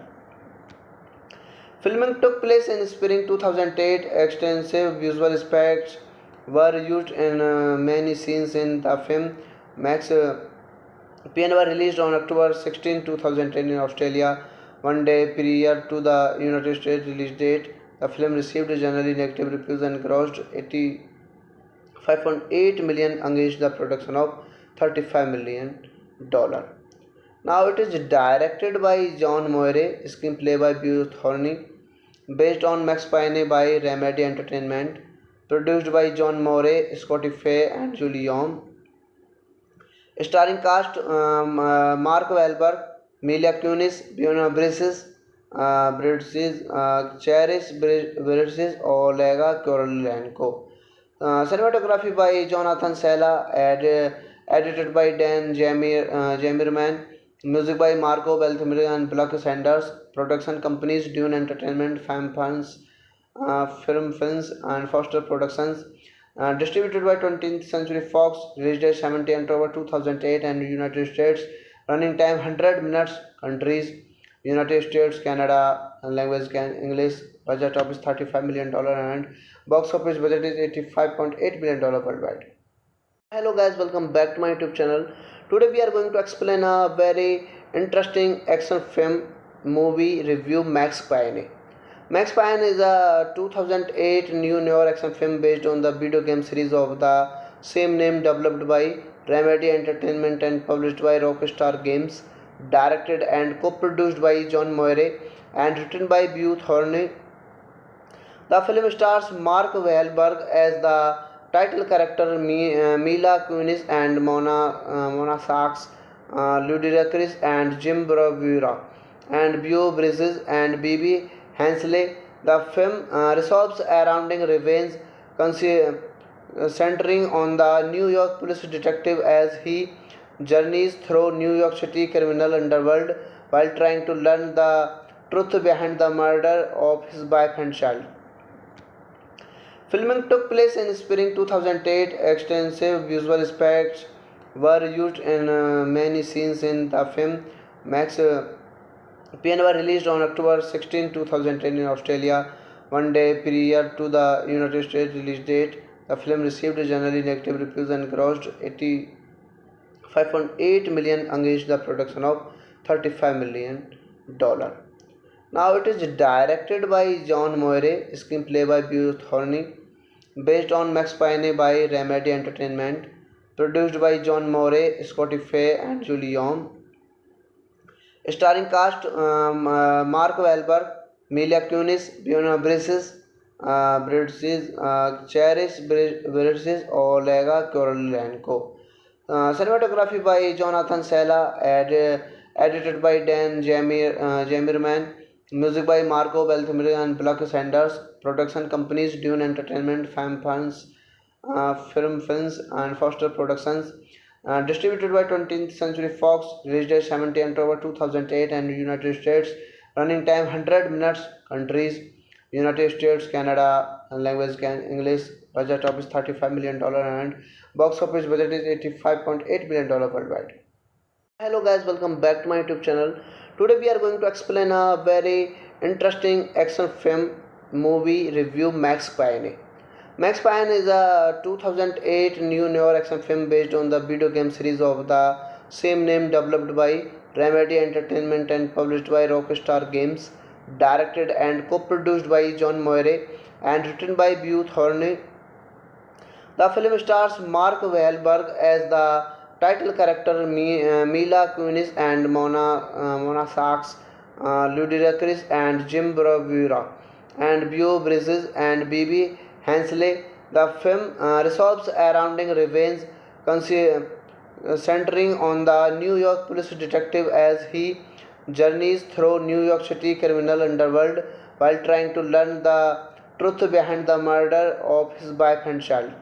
Filming took place in spring 2008. Extensive visual effects were used in many scenes in the film. Max Payne was released on October 16, 2010 in Australia, one day prior to the United States release date. The film received generally negative reviews and grossed $85.8 million against the production of $35 million. Now it is directed by John Moire, screenplay by Beau Thorney, based on Max Payne by Remedy Entertainment, produced by John Moore, Scotty Fay, and Julie Yom. Starring cast Mark Wahlberg, Mila Kunis, Fiona Bridges, Cherish Bridges, Olega Korolenko. Cinematography by Jonathan Sella, edited by Dan Jamirman, music by Marco Beltrami and Buck Sanders, production companies Dune Entertainment, Fam Funds, Film Films, and Foster Productions. Distributed by 20th Century Fox, released date 17 October 2008 and United States, running time 100 minutes, countries United States, Canada, and language English, budget of is $35 million and box office budget is $85.8 million worldwide. Hello guys, welcome back to my YouTube channel. Today we are going to explain a very interesting action film movie review, Max Payne. Max Payne is a 2008 new noir action film based on the video game series of the same name, developed by Remedy Entertainment and published by Rockstar Games, directed and co-produced by John Moire and written by Beau Thorney. The film stars Mark Wahlberg as the title character, Mila Kunis and Mona Sachs, Ludacris and Jim Bravura, and Beau Bridges and Bibi Hensley. The film revolves around revenge, centering on the New York police detective as he journeys through New York City criminal underworld while trying to learn the truth behind the murder of his wife and child. Filming took place in spring 2008. Extensive visual effects were used in many scenes in the film. Max Payne was released on October 16, 2010 in Australia, one day prior to the United States release date. The film received generally negative reviews and grossed $85.8 million against the production of $35 million. Now it is directed by John Moire, screenplay by Beau Thorney, based on Max Payne by Remedy Entertainment, produced by John Moore, Scotty Fay, and Julie Yom. Starring cast Mark Wahlberg, Mila Kunis, Fiona Bridges, British Cherish British Olega Kurylenko. Cinematography by Jonathan Sela, edited by Dan Jamirman, music by Marco Beltrami and Buck Sanders, production companies Dune Entertainment, Film Films and Foster Productions, distributed by 20th Century Fox, released date 17 October 2008 and United States, running time 100 minutes, countries United States, Canada, and language English, budget of is $35 million and box office budget is $85.8 million worldwide. Hello guys, welcome back to my YouTube channel. Today we are going to explain a very interesting action film movie review, Max Payne. Max Payne is a 2008 new noir action film based on the video game series of the same name, developed by Remedy Entertainment and published by Rockstar Games, directed and co-produced by John Moire and written by Beau Thorne. The film stars Mark Wahlberg as the title character, Mila Kunis and Mona Sachs, Ludacris and Jim Bravura, and Beau Bridges and Bibi Hensley. The film revolves around revenge, centering on the New York police detective as he journeys through New York City criminal underworld while trying to learn the truth behind the murder of his wife and child.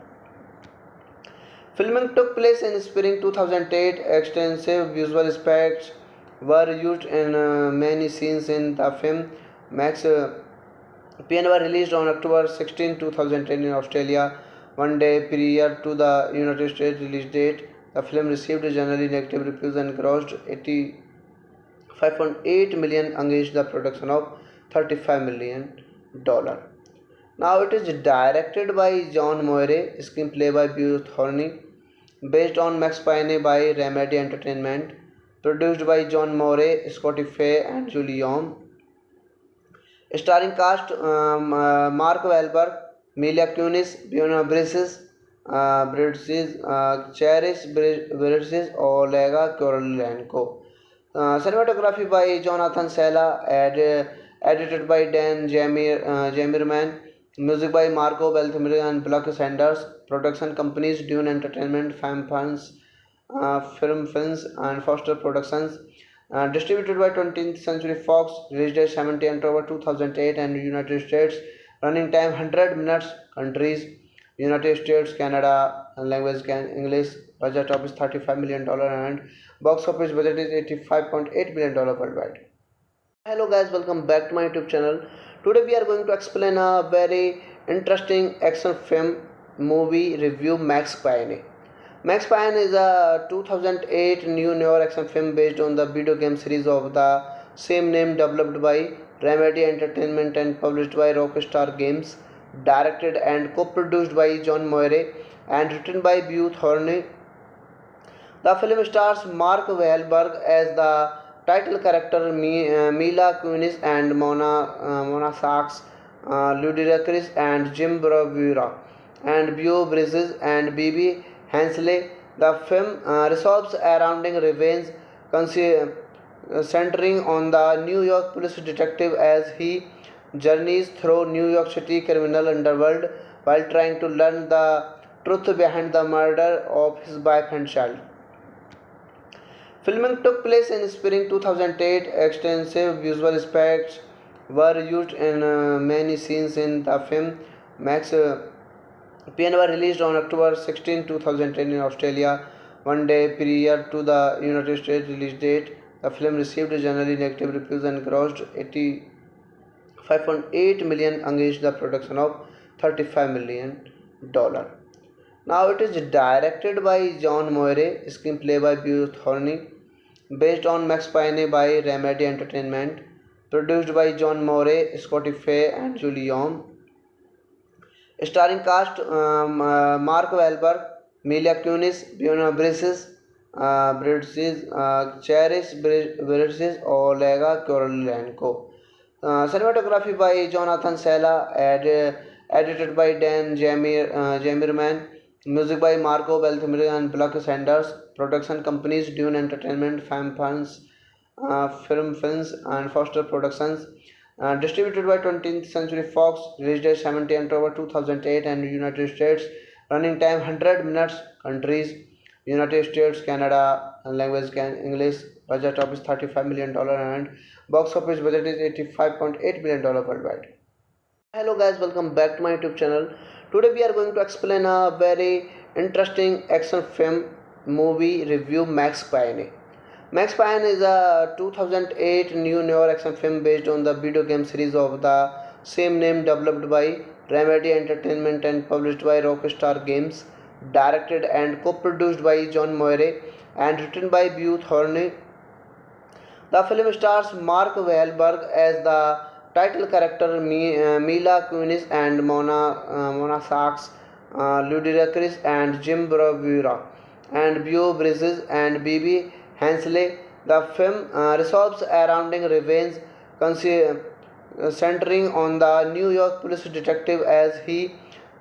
Filming took place in spring 2008. Extensive visual effects were used in many scenes in the film. Max Payne was released on October 16, 2010 in Australia, one day prior to the United States release date. The film received generally negative reviews and grossed $85.8 million against the production of $35 million. Now it is directed by John Moire, screenplay by Beau Thorne, based on Max Payne by Remedy Entertainment, produced by John Moore, Scotty Fay and Julie Yom. Starring cast Mark Wahlberg, Mila Kunis, Fiona Bridges, Cherish British Olega Kurylenko. Cinematography by Jonathan Sela, edited by Dan Jamirman, music by Marco Beltrami and Buck Sanders, production companies Dune Entertainment, Film Films and Foster Productions, distributed by 20th Century Fox, released date 17 October 2008 and United States, running time 100 minutes, countries United States, Canada, and language English, budget of is $35 million and box office budget is $85.8 million worldwide. Hello guys, welcome back to my YouTube channel. Today we are going to explain a very interesting action film movie review, Max Payne. Max Payne is a 2008 new noir action film based on the video game series of the same name, developed by Remedy Entertainment and published by Rockstar Games, directed and co-produced by John Moire and written by Beau Thorne. The film stars Mark Wahlberg as the title character, Mila Kunis and Mona Sachs, Ludacris and Jim Bravura, and Beau Bridges and Bibi Hensley. The film revolves around revenge, centering on the New York police detective as he journeys through New York City criminal underworld while trying to learn the truth behind the murder of his wife and child. Filming took place in spring 2008. Extensive visual effects were used in many scenes in the film. Max Payne was released on October 16, 2010 in Australia, one day prior to the United States release date. The film received generally negative reviews and grossed $85.8 million against the production of $35 million. Now it is directed by John Moire, screenplay by Beau Thorne, based on Max Payne by Remedy Entertainment, produced by John Moore, Scotty Fay and Julie Yom. Starring cast Mark Wahlberg, Mila Kunis, Fiona Bridges, Cherish British Olega Kurylenko. Cinematography by Jonathan Sela, edited by Dan Jamirman, music by Marco Beltrami and Buck Sanders, production companies Dune Entertainment, Film Films and Foster Productions, Distributed by 20th Century Fox, released date 17 October 2008 and United States, running time 100 minutes, countries United States, Canada, language English, budget office $35 million and box office budget is $85.8 million worldwide. Hello guys, welcome back to my YouTube channel. Today we are going to explain a very interesting action film movie review, Max Payne. Max Payne is a 2008 new noir action film based on the video game series of the same name, developed by Remedy Entertainment and published by Rockstar Games, directed and co-produced by John Moore and written by Beau Thorne. The film stars Mark Wahlberg as the title character, Mila Kunis and Mona Sachs, Ludacris and Jim Bravura, and Beau Bridges and Bibi Hensley. The film revolves around revenge, centering on the New York police detective as he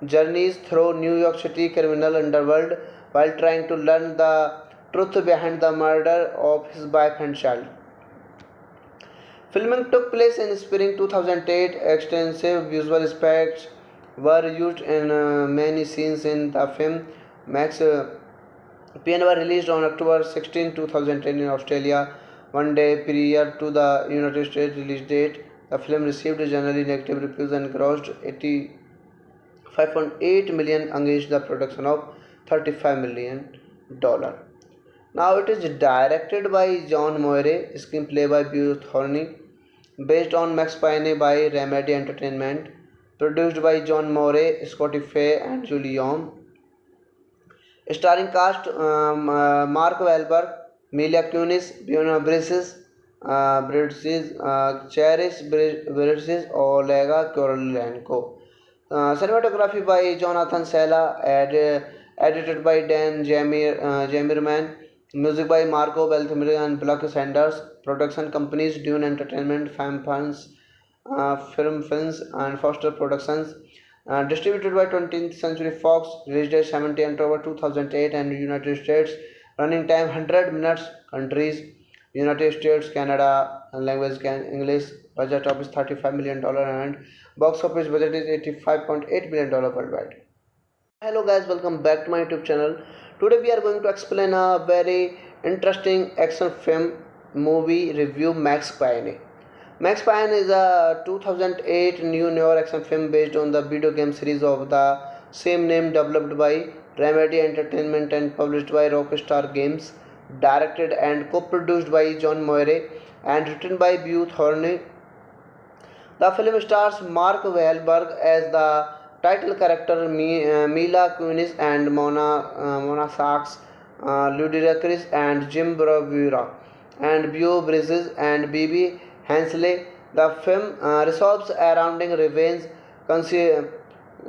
journeys through New York City criminal underworld while trying to learn the truth behind the murder of his wife and child. Filming took place in spring 2008. Extensive visual effects were used in many scenes in the film. Max Payne was released on October 16, 2010 in Australia, one day prior to the United States release date. The film received generally negative reviews and grossed $85.8 million against the production of $35 million. Now it is directed by John Moore, screenplay by Beau Thorne, based on Max Payne by Remedy Entertainment, produced by John Moore, Scotty Fay and Julie Yom. Starring cast Mark Wahlberg, Mila Kunis, Fiona Bridges, Cherish Bridges, Olega Kurylenko. Cinematography by Jonathan Sela, edited by Dan Jamerman. Music by Marco Beltrami and Buck Sanders. Production companies Dune Entertainment, Fam Funds, Film Films and Foster Productions. Distributed by 20th Century Fox, released date 17 October 2008 and United States, running time 100 minutes, countries United States, Canada, language English, budget office $35 million and box office budget is $85.8 million worldwide. Hello guys, welcome back to my YouTube channel. Today we are going to explain a very interesting action film movie review, Max Payne. Max Payne is a 2008 new noir action film based on the video game series of the same name, developed by Remedy Entertainment and published by Rockstar Games, directed and co-produced by John Moore and written by Beau Thorne. The film stars Mark Wahlberg as the title character, Mila Kunis and Mona Sachs, Ludacris and Jim Bravura, and Beau Bridges and Bibi Hensley. The film revolves around revenge,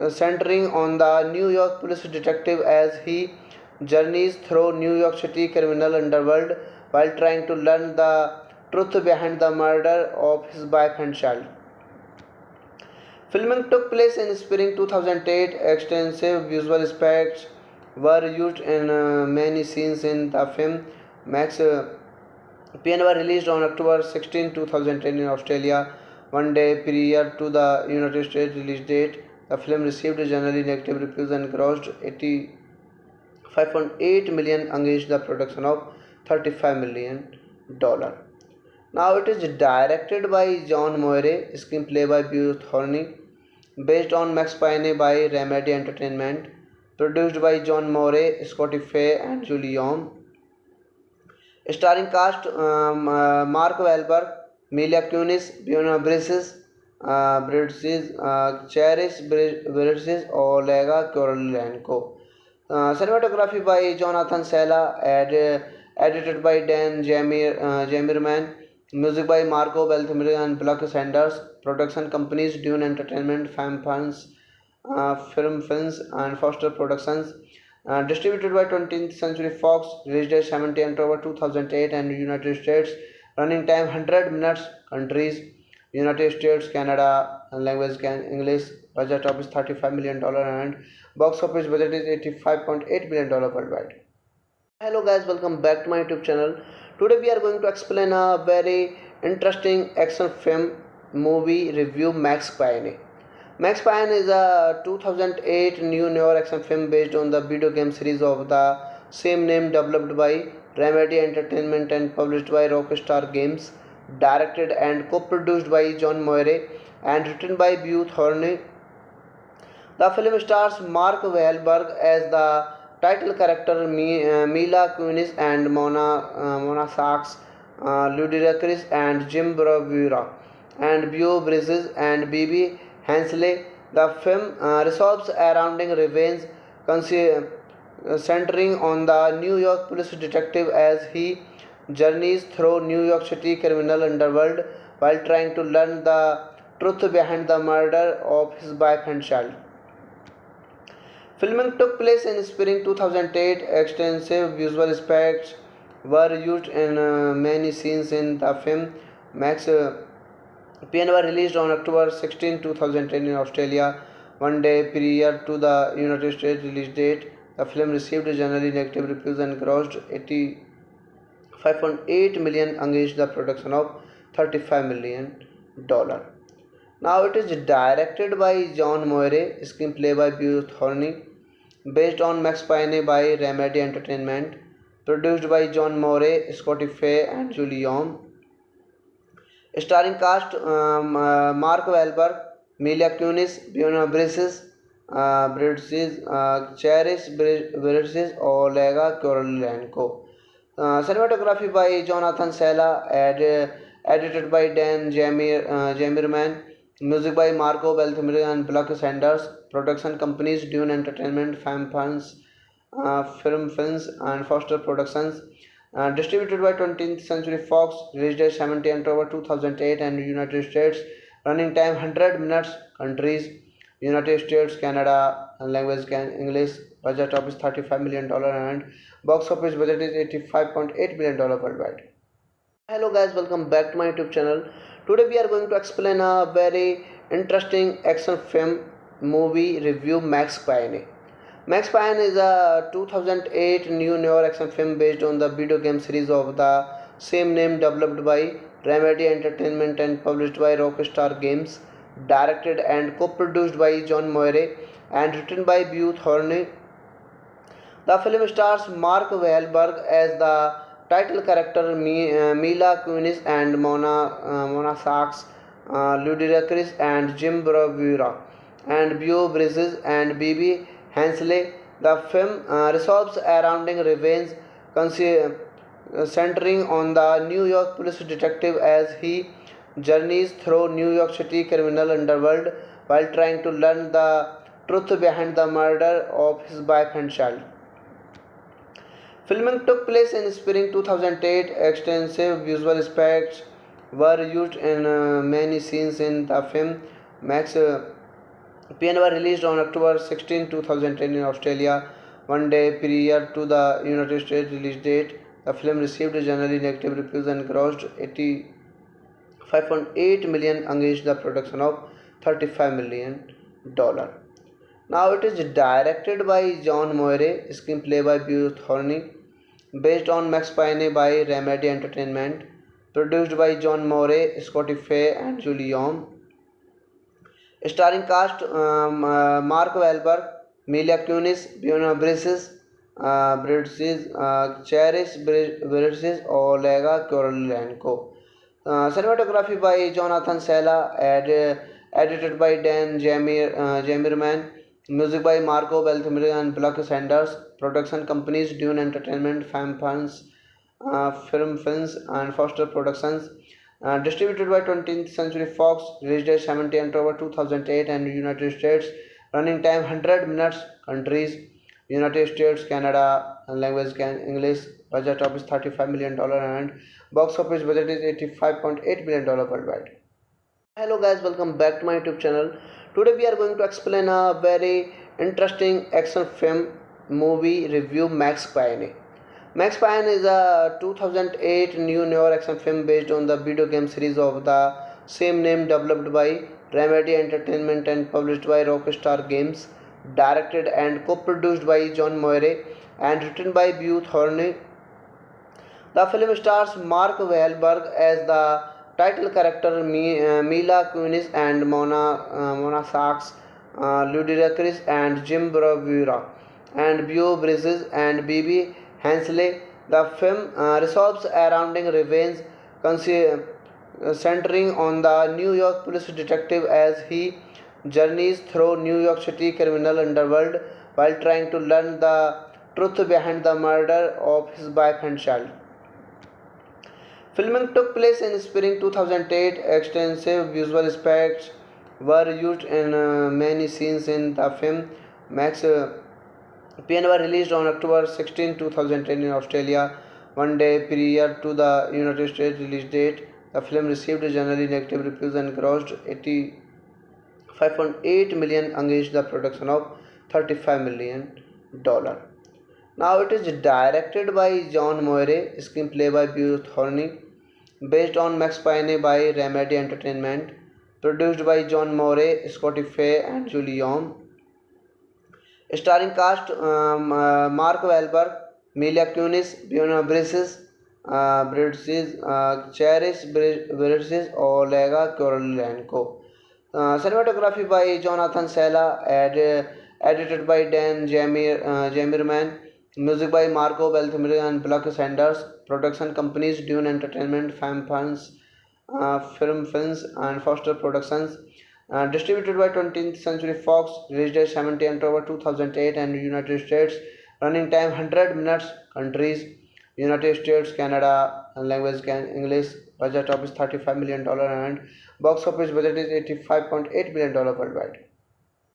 centering on the New York police detective as he journeys through New York City criminal underworld while trying to learn the truth behind the murder of his wife and child. Filming took place in spring 2008. Extensive visual effects were used in many scenes in the film. Max Payne was released on October 16, 2010 in Australia, one day prior to the United States release date. The film received generally negative reviews and grossed $85.8 million against the production of $35 million. Now it is directed by John Moore, screenplay by Beau Thorne, based on Max Payne by Remedy Entertainment, produced by John Moore, Scotty Fay and Julie Yom. Starring cast Mark Wahlberg, Mila Kunis, Fiona Bridges, Cherish Bridges, Olega Kurylenko. Cinematography by Jonathan Sela, edited by Dan Jamerman. Music by Marco Beltrami and Buck Sanders. Production companies Dune Entertainment, Fam Funds, Film Films and Foster Productions. Distributed by 20th Century Fox, released date 17 October 2008 and United States, running time 100 minutes, countries United States, Canada, language English, budget office $35 million and box office budget is $85.8 million worldwide. Hello guys, welcome back to my YouTube channel. Today we are going to explain a very interesting action film movie review Max Payne. Max Payne is a 2008 new noir action film based on the video game series of the same name developed by Remedy Entertainment and published by Rockstar Games, directed and co-produced by John Moire and written by Beau Thorne. The film stars Mark Wahlberg as the title character, Mila Kunis and Mona Sachs, Ludacris and Jim Bravura, and Beau Bridges and Bibi Hensley. The film revolves around revenge, centering on the New York police detective as he journeys through New York City criminal underworld while trying to learn the truth behind the murder of his wife and child. Filming took place in spring 2008. Extensive visual effects were used in many scenes in the film. Max Payne was released on October 16, 2010 in Australia, one day prior to the United States release date. The film received generally negative reviews and grossed 85.8 million against the production of $35 million. Now it is directed by John Moire, screenplay by Beau Thorne, based on Max Payne by Remedy Entertainment, produced by John Moore, Scotty Fay and Julie Yom. Starring cast Mark Wahlberg, Mila Kunis, Fiona Bridges, Cherish Bridges, Olega Korolenko. Cinematography by Jonathan Sella, edited by Dan Jamirman. Music by Marco Beltrami and Buck Sanders. Production companies Dune Entertainment, Films, and Foster Productions. Distributed by 20th Century Fox. Release date 17 October 2008 and United States. Running time 100 minutes. Countries United States, Canada, and language English. Budget of is $35 million and box office budget is $85.8 million worldwide. Hello guys, welcome back to my YouTube channel. Today we are going to explain a very interesting action film movie review, Max Payne. Max Payne is a 2008 new noir action film based on the video game series of the same name developed by Remedy Entertainment and published by Rockstar Games, directed and co-produced by John Moire and written by Beau Thorne. The film stars Mark Wahlberg as the title character, Mila Kunis and Mona Sachs, Ludacris and Jim Bravura, and Beau Bridges and Bibi Hensley. The film revolves around revenge, centering on the New York police detective as he journeys through New York City criminal underworld while trying to learn the truth behind the murder of his wife and child. Filming took place in spring 2008. Extensive visual effects were used in many scenes in the film. Max Payne was released on October 16, 2010 in Australia, one day prior to the United States release date. The film received generally negative reviews and grossed 85.8 million against the production of $35 million. Now it is directed by John Moire, screenplay by Beau Thorne, based on Max Payne by Remedy Entertainment, produced by John Moore, Scotty Fay and Julie Yom. Starring cast Mark Wahlberg, Mila Kunis, Fiona Bridges, Cherish Bridges, Olega Korolenko. Cinematography by Jonathan Sella, edited by Dan Jamirman. Music by Marco Beltrami and Buck Sanders. Production companies Dune Entertainment, Films, and Foster Productions. Distributed by 20th Century Fox. Release date 17 October 2008 and United States. Running time 100 minutes. Countries United States, Canada, and language English. Budget of is $35 million and box office budget is $85.8 million worldwide. Hello guys, welcome back to my YouTube channel. Today we are going to explain a very interesting action film movie review, Max Payne. Max Payne is a 2008 new noir action film based on the video game series of the same name developed by Remedy Entertainment and published by Rockstar Games, directed and co-produced by John Moire and written by Beau Thorne. The film stars Mark Wahlberg as the Title character Mila Kunis and Mona Sachs, Ludacris and Jim Bravura, and Beau Bridges and Bibi Hensley. The film revolves around revenge, centering on the New York police detective as he journeys through New York City criminal underworld while trying to learn the truth behind the murder of his wife and child. Filming took place in spring 2008. Extensive visual effects were used in many scenes in the film. Max PN were released on October 16, 2010 in Australia, one day prior to the United States release date. The film received generally negative reviews and grossed 85.8 million against the production of $35 million. Now it is directed by John Moire, screenplay by Beau Thorney, based on Max Payne by Remedy Entertainment, produced by John Moore, Scotty Fay, and Julie Yom. Starring cast Mark Wahlberg, Mila Kunis, Fiona Cherish Bridges, Olega Korolenko. Cinematography by Jonathan Sella, edited by Dan Jamirman. Music by Marco Beltrami and Buck Sanders. Production companies Dune Entertainment, Fam Film Films, and Foster Productions. Distributed by 20th Century Fox. Release date 17 October 2008 and United States. Running time 100 minutes. Countries United States, Canada, and language English. Budget of is $35 million and box office budget is $85.8 million worldwide.